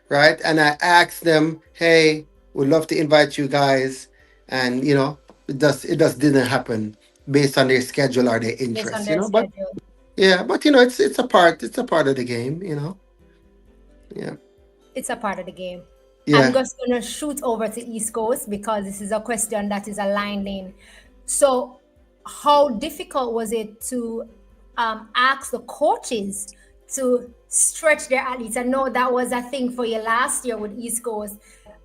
Right. And I asked them, hey, would love to invite you guys. And it just didn't happen based on their schedule or their Based on interest. their But schedule. yeah, but it's a part of the game. Yeah. It's a part of the game. I'm Yeah. just going to shoot over to East Coast because this is a question that is aligned in. So, how difficult was it to ask the coaches to stretch their athletes? I know that was a thing for you last year with East Coast,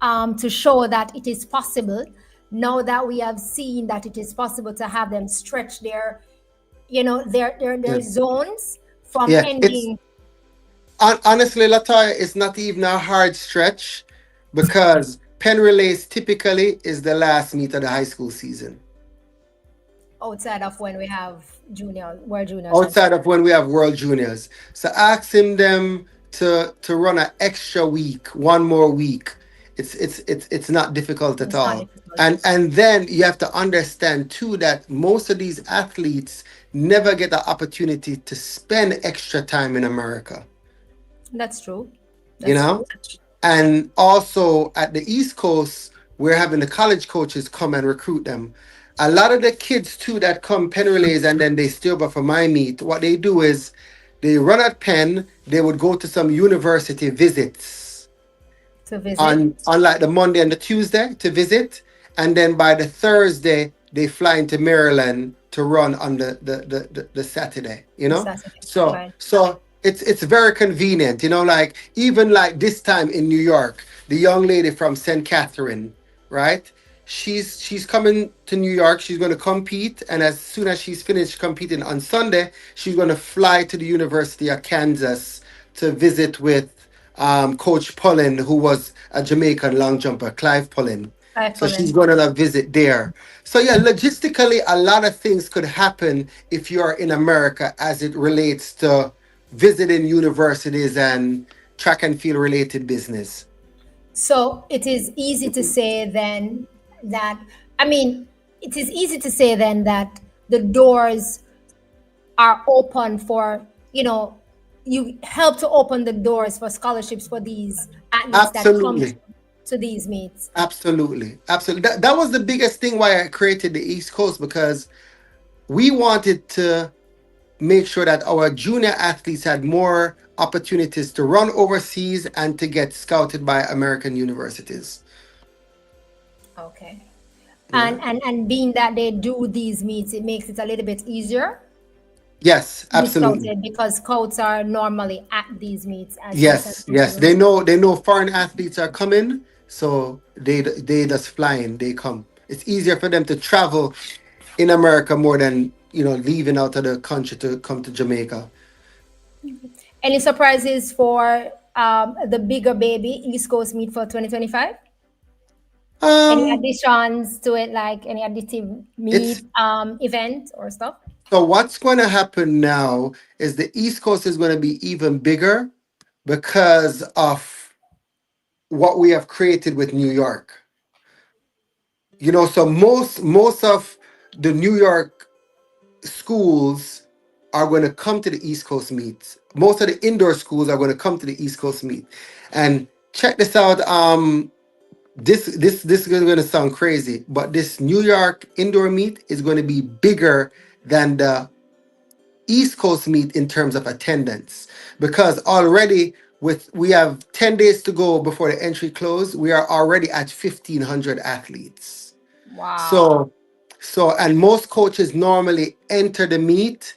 to show that it is possible. Now that we have seen that it is possible to have them stretch their Yeah. zones from Yeah. It's ending. Honestly, Latoya, it's not even a hard stretch because Penn Relays typically is the last meet of the high school season. outside of when we have junior, world juniors and Outside stuff. of when we have World Juniors. So ask him them to run an extra week, one more week. It's not difficult at It's not all. difficult. And then you have to understand too that most of these athletes never get the opportunity to spend extra time in America. That's true. You That's know? true. And also at the East Coast, we're having the college coaches come and recruit them. A lot of the kids too that come Penn Relays and then they stay over for my meet, what they do is they run at Penn, they would go to some university visits To visit. on like the Monday and the Tuesday to visit, and then by the Thursday they fly into Maryland to run on the Saturday. You The know, Saturday. so Right. it's very convenient. You know, like even like this time in New York, the young lady from St. Catherine, right? She's coming to New York. She's going to compete, and as soon as she's finished competing on Sunday, she's going to fly to the University of Kansas to visit with Coach Pullen, who was a Jamaican long jumper, Clive Pullen. Hi, So she's Colin. going on a visit there. So yeah, logistically, a lot of things could happen if you are in America as it relates to visiting universities and track and field related business. So it is easy to say then that, I mean, it is easy to say then that the doors are open for, you know, you help to open the doors for scholarships for these athletes that come Absolutely. to these meets. Absolutely. Absolutely. That was the biggest thing why I created the East Coast because we wanted to make sure that our junior athletes had more opportunities to run overseas and to get scouted by American universities. Okay. Yeah. And being that they do these meets, it makes it a little bit easier Yes, to be absolutely. scouted because scouts are normally at these meets, as you said. Yes, yes. They know foreign athletes are coming, so they just flying, they come. It's easier for them to travel in America more than leaving out of the country to come to Jamaica. Any surprises for the bigger baby East Coast meet for 2025? Any Um, additions to it, like any additive it's meet event or stuff? so what's going to happen now is the East Coast is going to be even bigger because of what we have created with New York. So most of the New York schools are going to come to the East Coast meets. Most of the indoor schools are going to come to the East Coast meet. And check this out. This is going to sound crazy, but this New York indoor meet is going to be bigger than the East Coast meet in terms of attendance because already we have 10 days to go before the entry close. We are already at 1,500 athletes. Wow. So and most coaches normally enter the meet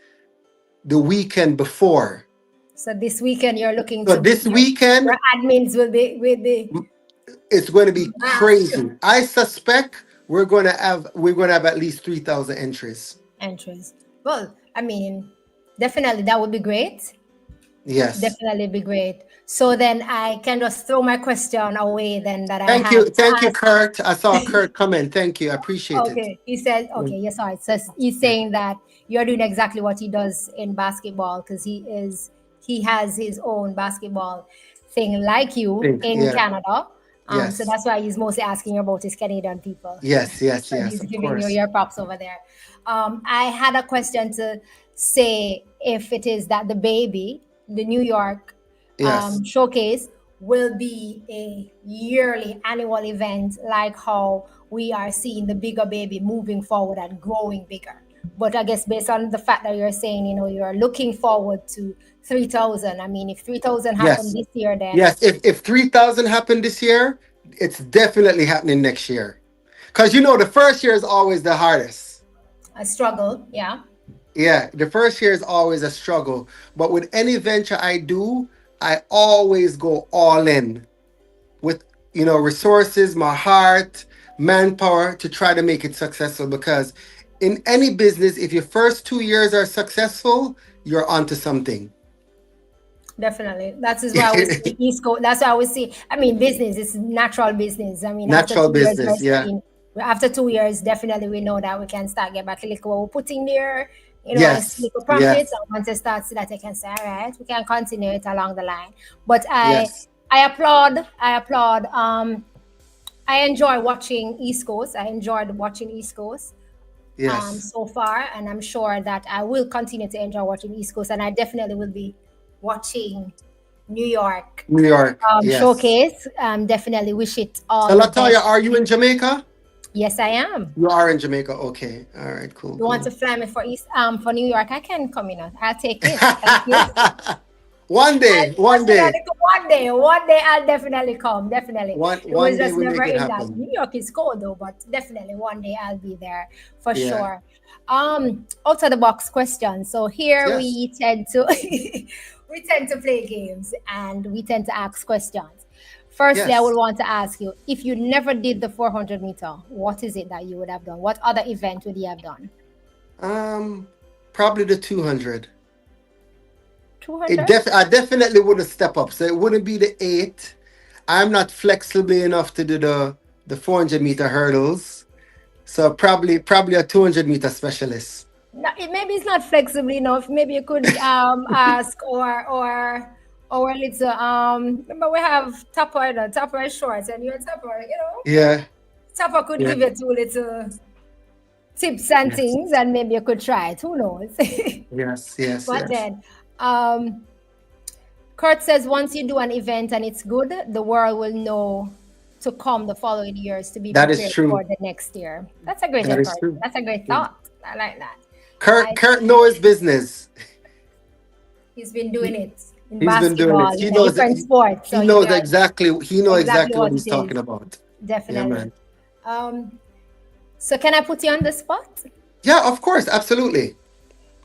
the weekend before. So this weekend you're looking So to this your weekend admins will be it's going to be mass crazy. I suspect we're going to have at least 3,000 entries. entries. Well, I mean, definitely that would be great. Yes. Definitely be great. So then I can just throw my question away then that I Thank had you. to Thank you, ask. Kurt. I saw Kurt come in. Thank you. I appreciate it. Okay, he said, okay, yes, all right. So he's Yeah. saying that you're doing exactly what he does in basketball because he has his own basketball thing like you Thank- in Yeah. Canada. So Yes. that's why he's mostly asking you about his Canadian people. Yes. Yes. So Yes. he's Of giving you course. your props over there. I had a question to say if it is that the baby, the New York Yes. showcase, will be a yearly annual event like how we are seeing the bigger baby moving forward and growing bigger. But I guess based on the fact that you're saying, you're looking forward to 3,000. I mean, if 3,000 happen Yes. this year, then Yes. If 3,000 happened this year, it's definitely happening next year. Because the first year is always the hardest. a struggle. Yeah. Yeah, the first year is always a struggle. But with any venture I do, I always go all in with resources, my heart, manpower to try to make it successful. Because in any business, if your first 2 years are successful, you're onto something. Definitely. That is why we see East Coast. That's why we see. I mean, business is natural business. I mean, after Natural 2 years, we're business, yeah. seeing. After 2 years, definitely we know that we can start get back a little what we're putting there, and see Yes, little profits. yes, And once you start see that, you can say, all right, we can continue it along the line. But yes, I applaud. I applaud. I enjoy watching East Coast. I enjoyed watching East Coast yes. so far, and I'm sure that I will continue to enjoy watching East Coast, and I definitely will be watching New York New York, yes. showcase. Definitely wish it So all the Latoya, best. are you in Jamaica? Yes, I am. You are in Jamaica. Okay. All right. Cool. You want to Cool. fly me for New York? I can come in. I'll take it. Thank you. One day. One I'll day. definitely come one day. One day I'll definitely come. Definitely. It was One day just we never make it in that. happen. New York is cold though, but definitely one day I'll be there for Yeah. sure. Out of the box question. So here Yes. we tend to we tend to play games and we tend to ask questions. Firstly, I would Yes. want to ask you if you never did the 400-meter, what is it that you would have done? What other event would you have done? Um, Probably the 200. $200? I definitely wouldn't step up. So it wouldn't be the eight. I'm not flexible enough to do the 400-meter hurdles. So probably a 200-meter specialist. No, maybe it's not flexible enough. Maybe you could ask or a little remember we have topper shorts and your topper, Yeah. topper could Yeah. give you two little tips and Yes. things and maybe you could try it. Who knows? Yes. Yes. But Yes. then um Kurt says once you do an event and it's good, the world will know to come the following years to be That is prepared for true. the next year. That's a great That is encouragement. true. That's a great Yeah. thought. I like that. I Kurt knows business. He's been doing it in He's been doing basketball, it. in a different sport. So He he knows knows exactly exactly what what he's it is. talking about. Yeah, Definitely. man. Um, so can I put you on the spot? Yeah, of course, absolutely.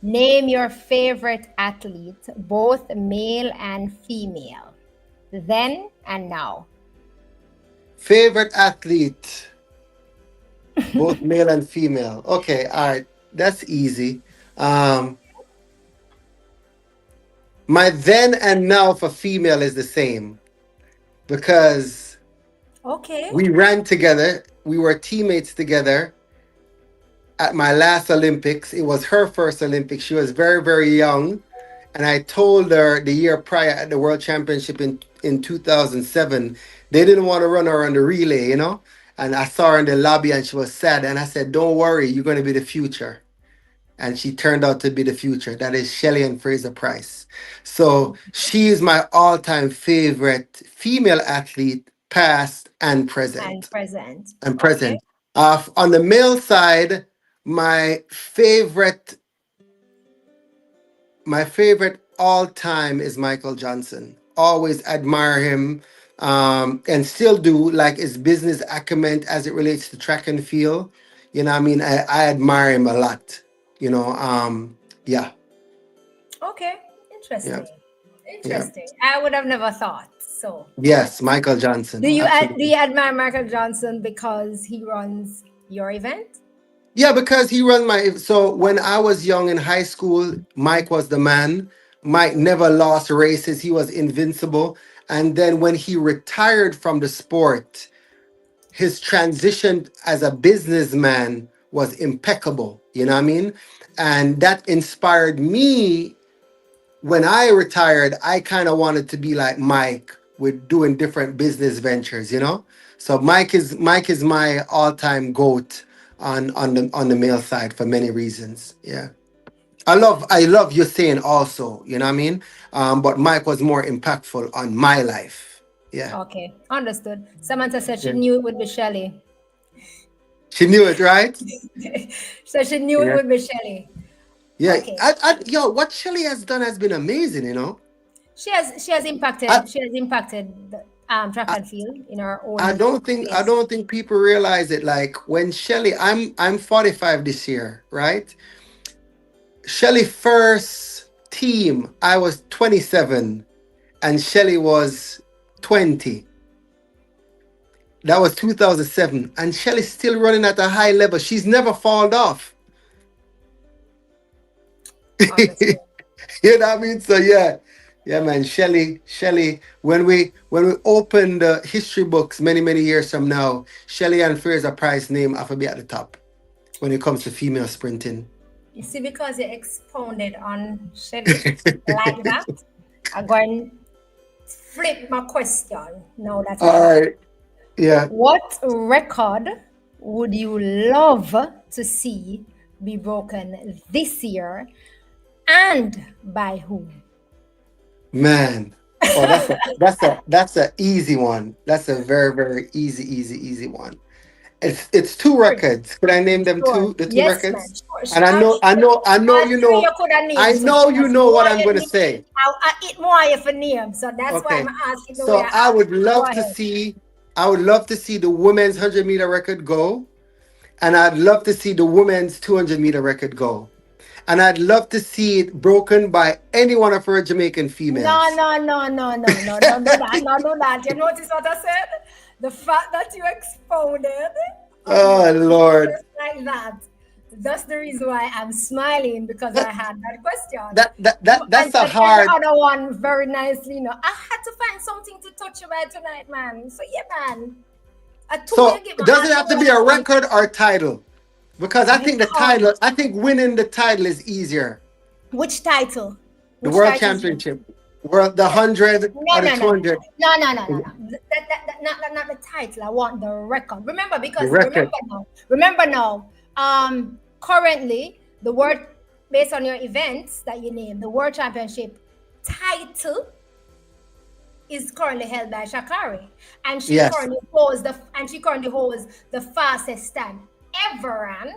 Name your favorite athlete, both male and female, then and now. Favorite athlete, both male and female. Okay, all right. That's easy. Um, my then and now for female is the same because Okay. we ran together. We were teammates together at my last Olympics. It was her first Olympics. She was very, very young. And I told her the year prior at the World Championship in 2007, they didn't want to run her on the relay. And I saw her in the lobby and she was sad. And I said, don't worry, you're going to be the future. And she turned out to be the future. That is Shelley and Fraser Price. So she is my all time favorite female athlete, past and And present. present. And Okay. present. On the male side, my favorite my favorite all time is Michael Johnson. Always admire him, and still do, like his business acumen as it relates to track and field. I mean, I admire him a lot. Yeah, Okay. yeah, Interesting. yeah. Interesting. I would have never thought so. Yes, Michael Johnson, Do absolutely. you admire Michael Johnson because he runs your event? Yeah, because he run my. So when I was young in high school, Mike was the man. Mike never lost races. He was invincible. And then when he retired from the sport, his transition as a businessman was impeccable. You know what I mean? And that inspired me. When I retired, I kind of wanted to be like Mike with doing different business ventures. So Mike is my all-time goat on the male side for many reasons. Yeah. I love you saying also, you know what I mean? But Mike was more impactful on my life. Yeah. Okay, understood. Samantha said she Yeah. knew it would be Shelley. She knew it, right? So she knew it Yeah. would be Shelley. Yeah. Okay. Yo, what Shelly has done has been amazing. I, She has impacted the track I and field in her I own don't think I ways. don't think people realize it. Like when Shelly, I'm 45 this year, right? Shelly first team, I was 27 and Shelly was 20. That was 2007. And Shelly's still running at a high level. She's never fallen off. Understood. You know what I mean? So yeah. Yeah, man. Shelly. When we open the history books many years from now, Shelly and Fraser Price name have to be at the top when it comes to female sprinting. You see, because you expounded on Shelly like that, I'm going to flip my question now that I All have. right. Yeah. What record would you love to see be broken this year and by whom? Man. Oh, that's a easy one. That's a very easy one. It's two records. Could I name them Sure. two? The two Yes, man. records? Sure. And I know All you three know you could have I named, so know you just know what more I'm you gonna name. say. I eat more you for name, so that's why I'm Okay. asking the way I So I ask. would Go love to ahead. see I would love to see the women's 100-meter record go, and I'd love to see the women's 200-meter record go. And I'd love to see it broken by any one of our Jamaican No, females. no, no, no, no, no, don't do that. No, do that. You notice what I said? The fact that you expounded on the Oh Lord. just like that. That's the reason why I'm smiling because I That had that question. that that, You that that's a answered every hard. other one very nicely. I had to find something to touch about tonight, man. So yeah, man. A two you So give my does heart it to have to one be a point. record or title? Because Because I think winning the title is easier. which title? The Which world title is it? championship, world the 100 No, or the no, no, no, 200, no, no, no, no, no. Not the title. I want the record. the Remember record. now. Remember now. Currently, the world, based on your events that you name, the world championship title is currently held by Shakari, and Yes, she currently holds the fastest time ever ran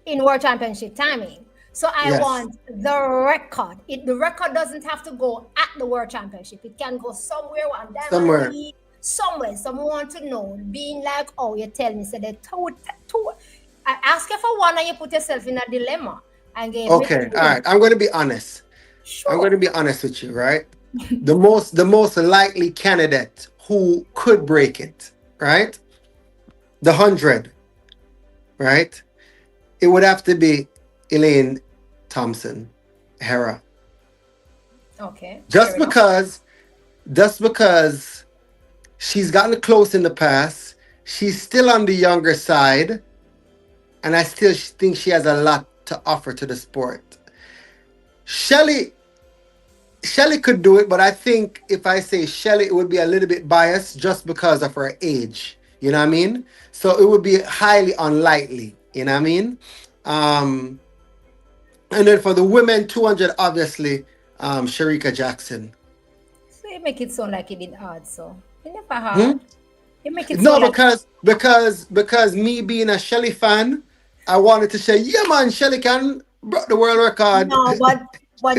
in world championship timing. So I yes, want the record. The record doesn't have to go at the world championship. It can go somewhere on Diamond somewhere. League, somewhere. Someone want to know. Being like, oh, you tell me, so the two. I ask you for one and you put yourself in a dilemma and gave me Okay, all two. right. I'm going to be honest. I'm going to Sure. be honest with you, right? The most likely candidate who could break it, right? The 100, right? It would have to be Elaine Thompson, Hera. Okay, fair Just enough. because, just because she's gotten close in the past, she's still on the younger side, and I still think she has a lot to offer to the sport. Shelly, Shelly could do it, but I think if I say Shelly, it would be a little bit biased just because of her age. You know what I mean? So it would be highly unlikely. You know what I mean? Um, and then for the women, 200, obviously, Sharika Jackson. So you make it sound like it did hard, so it never Hmm? hard. You make it No, sound like because me being a Shelly fan, I wanted to say, yeah, man, Shelly can broke the world record. no, but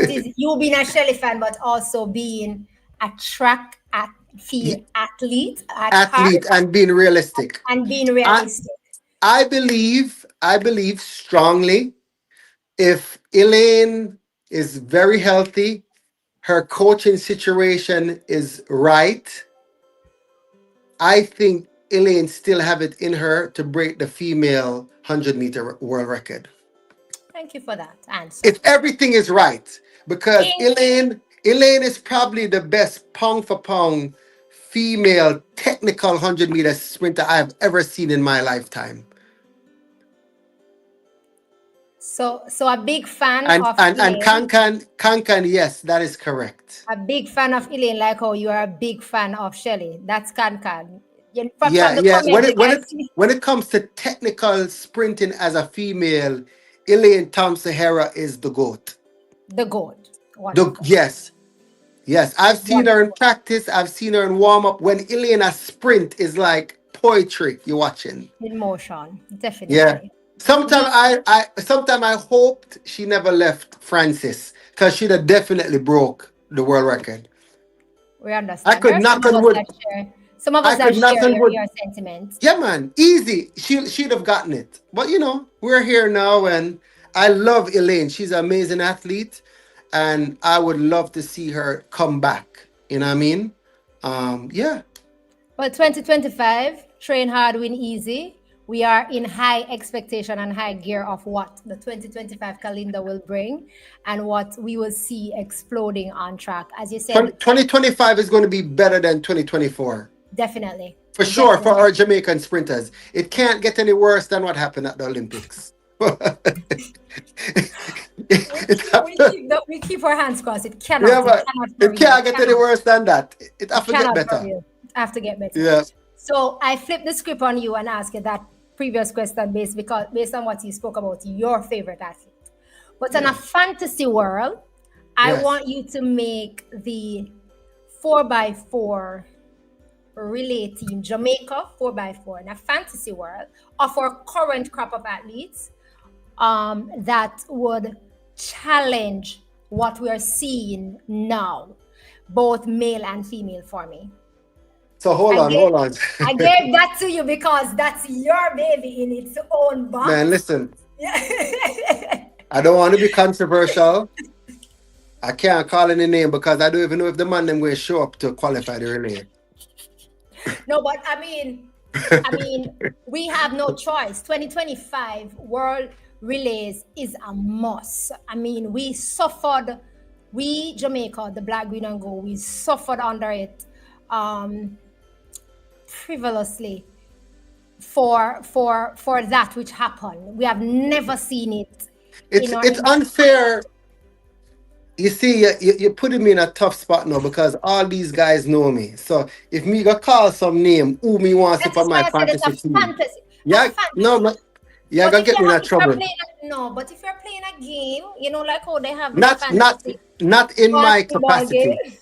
is you being a Shelly fan, but also being a track at field athlete at heart Athlete and being realistic. and being I realistic. I believe strongly if Elaine is very healthy, her coaching situation is right, I think Elaine still have it in her to break the female 100-meter world record. Thank you for that answer. If everything is right, because In Elaine is probably the best pound for pound female technical 100-meter sprinter I've ever seen in my lifetime. so a big fan And of and and Elaine, Kankan, yes, that is correct. a big fan of Elaine, like how you are a big fan of Shelly. That's Can. From Yeah, the yeah. comment, When you it when can it see when it comes to technical sprinting as a female, Elaine Thompson Hera is the goat. the goat. The Wonderful. yes, yes. I've seen her in Wonderful. practice. I've seen her in warm up. When Elaine a sprint is like poetry. You're watching. In motion, Yeah. definitely. Sometimes We I hoped she never left Francis because she'd have definitely broke the world record. we I understand. There could are some knock of on us that wood. share some of I us that could knock share on wood. your sentiment. Yeah, man, easy. She'd have gotten it. But we're here now, and I love Elaine. She's an amazing athlete, and I would love to see her come back. You know what I mean? Yeah, But 2025, train hard, win easy. we are in high expectation and high gear of what the 2025 calendar will bring and what we will see exploding on track. As you said, 2025 is going to be better than 2024. definitely, For sure, for definitely. our Jamaican sprinters. It can't get any worse than what happened at the Olympics. We keep our hands crossed. It Yeah, cannot. It but cannot for it real. It can't get any cannot. worse than that. It It have to get cannot for better. real. I have to get better. Yeah. So I flipped the script on you and asked you that previous question based on what you spoke about your favorite athlete. But in a Yeah. fantasy world, I Yes. want you to make the 4x4 relay team, Jamaica 4x4 in a fantasy world of our current crop of athletes that would challenge what we are seeing now, both male and female for me. So hold I on, gave hold on. I gave that to you because that's your baby in its own Man, box. listen. Yeah. I don't want to be controversial. I can't call any name because I don't even know if the man them will show up to qualify the relay. No, but I mean, we have no choice. 2025 World Relays is a must. I mean, we Jamaica, the black, green, and gold, we suffered under it um, frivolously for that which happened. We have never seen it it's in our it's unfair. You see, you're putting me in a tough spot now because all these guys know me. So if me go call some name, who me wants to that for is why my I said it's fantasy a team? fantasy. A Yeah, no, fantasy. no, you're But gonna get me in that if you're trouble. playing no, but if you're playing a game, like how they have the Not, not, fantasy not in my basketball capacity. game.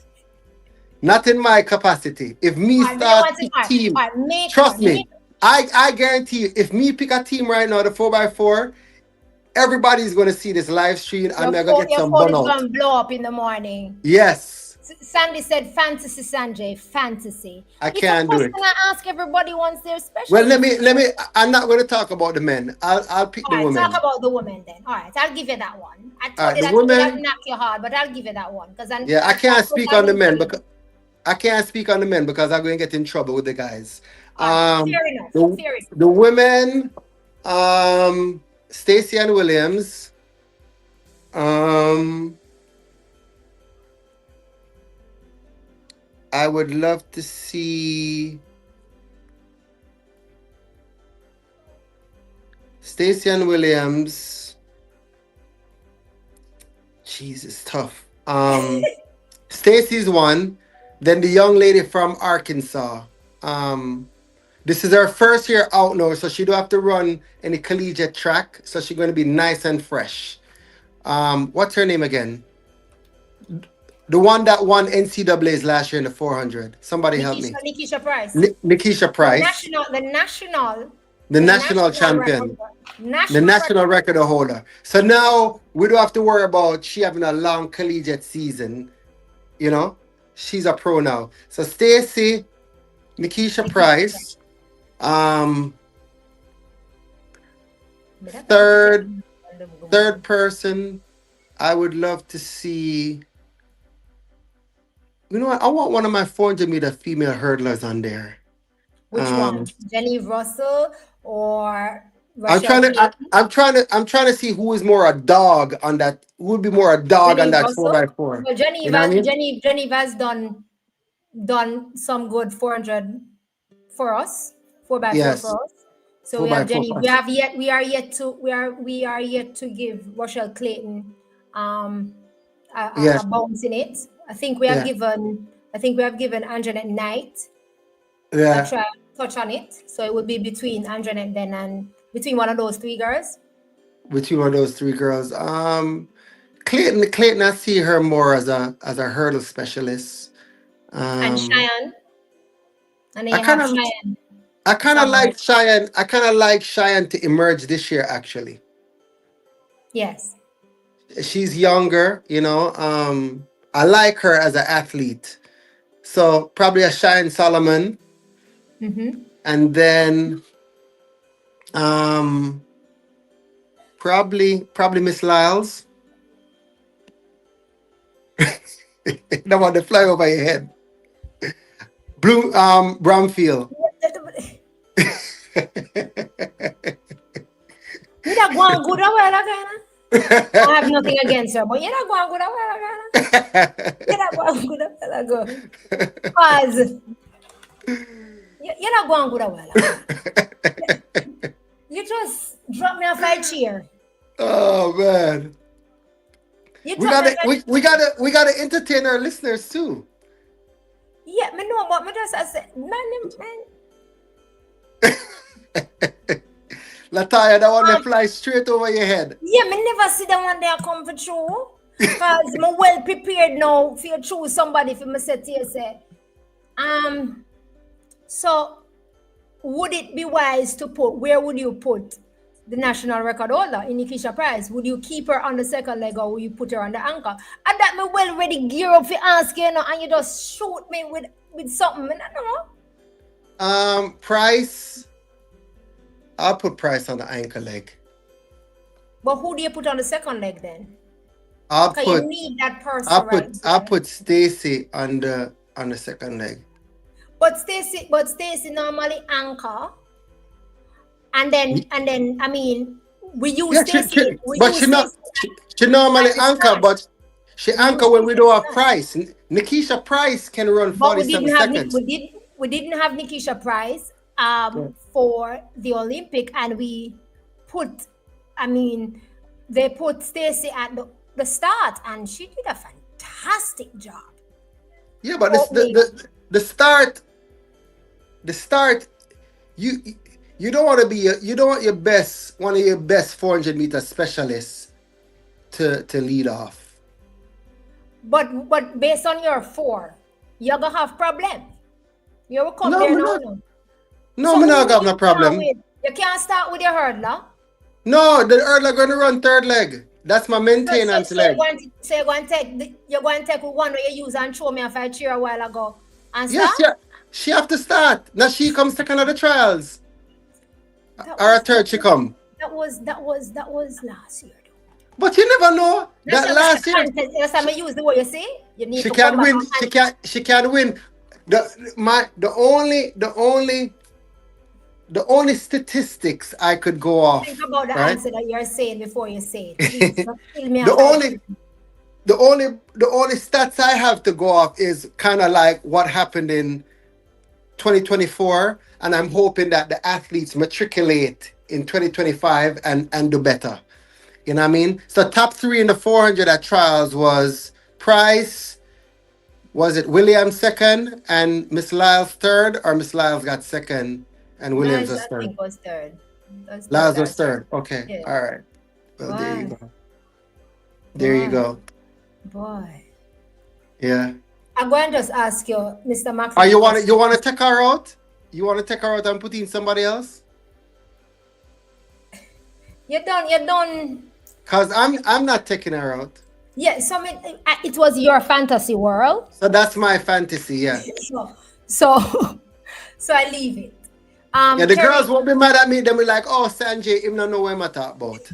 Not in my capacity. If me All right, me start want to pick team, all right, trust me, I guarantee you, if me pick a team right now, the 4x4, everybody's gonna see this live stream and they're gonna get your some phone bun is out. gonna blow up in the morning. Yes, Sandy said fantasy, Sanjay, fantasy. I It's a can do question it. I ask everybody once they're Well, specialists. I'm not gonna talk about the men. I'll pick All the right, talk women. about the women then. All right, I'll give you that one. I All told right, you the that would have women. knocked you hard, but I'll give you that one because Yeah, I I can't speak on the totally men believe. because I can't speak on the men because I'm going to get in trouble with the guys. All right, Um, fair enough. the Fair enough. the women, Stacey and Williams. Um, I would love to see Stacey and Williams. Jeez, it's tough. Stacey's one. Then the young lady from Arkansas. Um, This is her first year out now, so she don't have to run any collegiate track. So she's going to be nice and fresh. What's her name again? The one that won NCAA's last year in the 400. Somebody help me. Nikisha Price. Nikisha The Price, national, the national, the the national national record, champion, the national national record. record holder. So now we don't have to worry about she having a long collegiate season. You know, she's a pro now. So Stacy, Nikisha Nikisha Price. Price. Um, But that one is third the third woman. person. I would love to see. You know what? I want one of my 400-meter female hurdlers on there. Which Um, one? Jenny Russell or I'm Rochelle trying to. Clayton? I'm trying to see who is more a dog on that. Who would be more a dog on Jenny that four Russell? by four? Well, You know what I mean? Geneva's done some good 400 for us, 4x4 Yes, for us. So four we by have four. Jenny. We are yet to give Rochelle Clayton um a Yes, bounce in it. yeah, I think we have given Anjanette Knight a yeah. try touch on it. So it would be between Anjanette then and between one of those three girls. Between one of those three girls. Clayton, I see her more as a hurdle specialist. And Um, Cheyenne. And then I you kind have of Cheyenne I kind of somewhere. like Cheyenne. I kind of like Cheyenne to emerge this year. Actually, Yes. she's younger. I like her as an athlete. So probably a Cheyenne Solomon, Mm-hmm. and then um, probably Miss Lyles. Don't want to fly over your head. Blue Brownfield. not going good a while again. I have nothing against her, but you're not going good a while again. You're not going good a while ago. Cause you're not going good a while again. You just drop me off a chair. Oh man. You We drop me gotta off a we gotta entertain our listeners too. yeah, me know, but me just I say, man. Latoya, that one may fly straight over your head. Yeah, me never see the one there come for true. Cause I'm well prepared now for you choose somebody for me say to you say. So would it be wise to put where would you put the national record holder in Nikisha Price? Would you keep her on the second leg or will you put her on the anchor? And that me well ready gear up for ask you, and you just shoot me with something. I don't know. Price. I'll put Price on the anchor leg. But who do you put on the second leg then? I'll Because put you need that person I'll right I'll there. put Stacy on the second leg. But Stacy normally anchor, and then I mean we use Yeah, Stacy. We but use Stacy she normally at the anchor, start. but she We use anchor when we Stacy at don't the have start. Price. Nikisha Price can run But 47 seconds. we didn't have Nikisha Price Yeah. for the Olympic, and we put I mean they put Stacy at the start, and she did a fantastic job. Yeah, but Opening. the start you you don't want to be you don't want your best one of your best 400-meter specialists to lead off. But based on your four, you're gonna have problem. You will come No, there me now. not. No. No, So me who not will have you no start problem. with? You can't start with your hurdler. No, the earlier going to run third leg. That's my maintenance leg. You're going to take you're going to take one where you use and show me a fight chair a while ago and Yes, start. yeah. She have to start. Now she comes second of the trials. That Or a was third she come. that was last year though. But you never know. That's That how last year that's how I use the way you say. You need she to come can back win. She can win. The only statistics I could go think off, about the right? answer that you're saying before you say it. Please don't kill me a The fight. only the only stats I have to go off is kind of like what happened in 2024, and I'm hoping that the athletes matriculate in 2025 and do better. You know what I mean? So top three in the 400 at trials was Price, was it Williams second and Miss Lyles third, or Miss Lyles got second and No, Williams I was third? think it was third. It was third Lyles or was second. third. Okay, Yeah. all right. Well, there you Boy, go. There you boy, go. boy. Yeah. I'm going to just ask you, Mr. Or McLean, question. you want to take her out? You want to take her out and put in somebody else? You done. Cause I'm not taking her out. Yeah, it was your fantasy world. So that's my fantasy. Yeah. So, so, so I leave it. Yeah. The Kerry, girls won't be mad at me. They'll be like, "Oh, Sanjay, him not know what I'm talk about."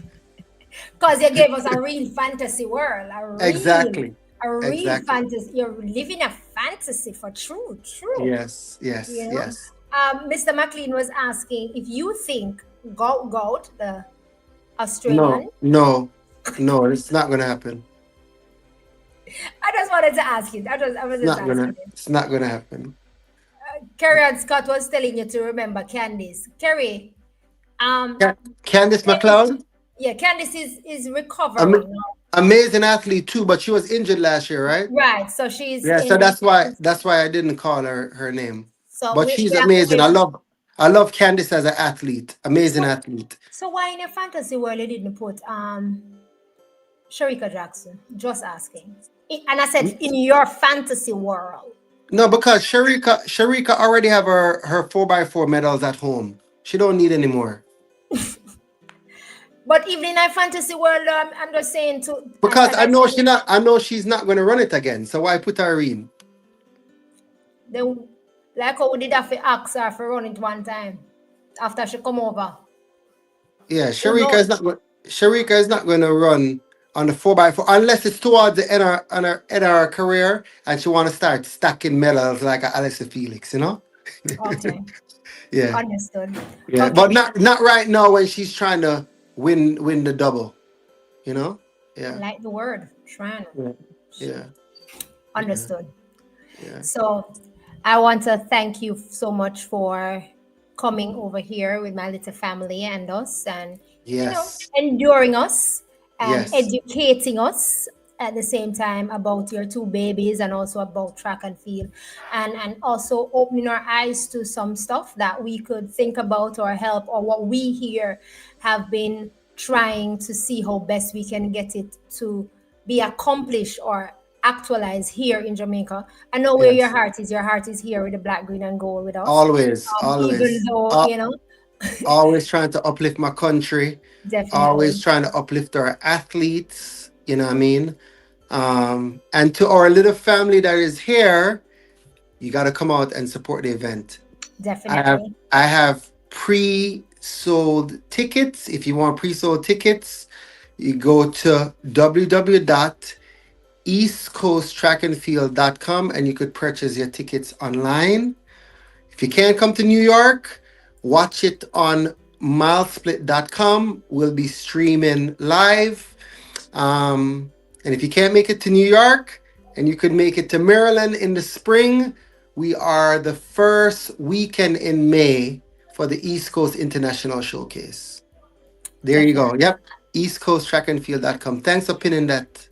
because you gave us a real fantasy world, Exactly. a real Exactly. fantasy. You're living a fantasy for true. Yes. Yes. You know. Yes. Mr. McLean was asking if you think Goat, the No. Australian. No. No. It's not gonna happen. I just wanted to ask you. I was It's just not gonna. asking you. It's not gonna happen. Kerry and Scott was telling you to remember Candice. Kerry, Ca- Candice Candice, McLeod, yeah, Candice is am- recovering now. amazing athlete too, but she was injured last year, right? Right. So she's Yeah. So in. that's why I didn't call her name. So But we she's have to amazing. wait. I love Candice as an athlete. Amazing So athlete. so why in your fantasy world you didn't put Sharika Jackson? Just asking. And I said in your fantasy world. No, because Sharika already have her 4x4 medals at home. She don't need any more. But even in a fantasy world, I'm just saying to Because and I I know said she's not gonna run it again. So why put her in? they like how we did have to ask her for run it one time after she come over. Yeah, Who knows? Sharika is not gonna run on the 4x4 unless it's towards the end of her career and she wanna start stacking medals like a Alice Felix, you know? Okay. Yeah. Understood. Yeah. But Okay. not right now when she's trying to win the double. You know? I Yeah. like the word, Shran. Yeah. Yeah. Yeah. Understood. Yeah. So I want to thank you so much for coming over here with my little family and us and, Yes. enduring us and Yes. educating us at the same time about your two babies and also about track and field and also opening our eyes to some stuff that we could think about or help or what we here have been trying to see how best we can get it to be accomplished or actualized here in Jamaica. I know where your Yes. heart is. Your heart is here with the black, green, and gold with us. Always. Even Always. though, Always trying to uplift my country. Always definitely, trying to uplift our athletes. You know what I mean? And to our little family that is here, you got to come out and support the event. definitely, I have pre-sold tickets. If you want pre-sold tickets, you go to www.eastcoasttrackandfield.com and you could purchase your tickets online. If you can't come to New York, watch it on milesplit.com. We'll be streaming live. And if you can't make it to New York and you could make it to Maryland in the spring, we are the first weekend in May for the East Coast International Showcase. There you go. definitely. Yep. EastCoastTrackandField.com. Thanks for pinning that.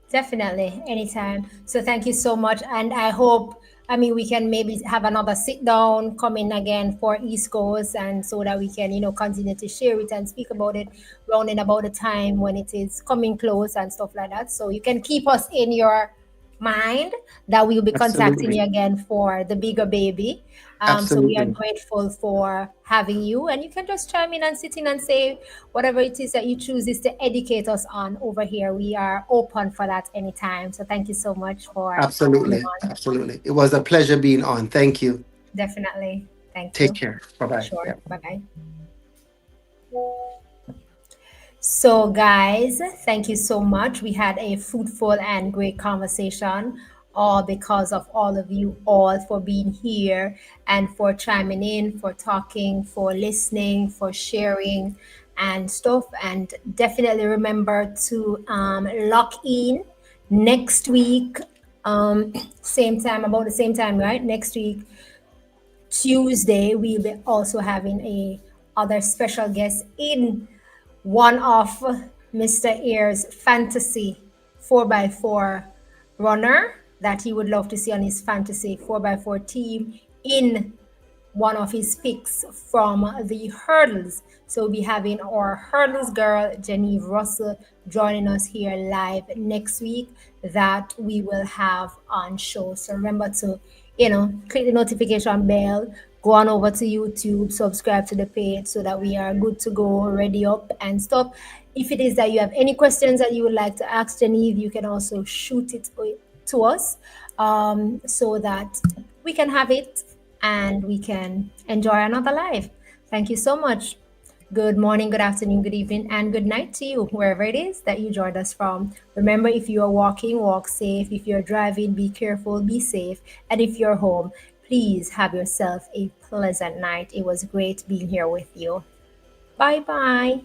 Definitely, anytime. So thank you so much. And I hope, we can maybe have another sit down, come in again for East Coast, and so that we can, continue to share it and speak about it, rounding about the time when it is coming close and stuff like that. So you can keep us in your mind that we'll be contacting you Absolutely. again for the bigger baby. So we are Absolutely. grateful for having you, and you can just chime in and sit in and say whatever it is that you choose is to educate us on over here. We are open for that anytime. So thank you so much for coming Absolutely. on. Absolutely. It was a pleasure being on. Thank you. Definitely. Thank Take you. care. Bye bye. Sure. Yeah. Bye bye. So, guys, thank you so much. We had a fruitful and great conversation, all because of all of you all for being here and for chiming in, for talking, for listening, for sharing and stuff. And definitely remember to lock in next week, same time, about the same time, right? Next week, Tuesday, we'll be also having a other special guest in one of Mr. Ayre's fantasy 4x4 runner that he would love to see on his fantasy 4x4 team in one of his picks from the hurdles. So we'll be having our hurdles girl, Genevieve Russell, joining us here live next week that we will have on show. So remember to, click the notification bell, go on over to YouTube, subscribe to the page so that we are good to go, ready up and stuff. If it is that you have any questions that you would like to ask Genevieve, you can also shoot it to us so that we can have it and we can enjoy another life. Thank you so much. Good morning, good afternoon, good evening, and good night to you, wherever it is that you joined us from. Remember, if you are walking, walk safe. If you're driving, be careful, be safe. And if you're home, please have yourself a pleasant night. It was great being here with you. Bye bye.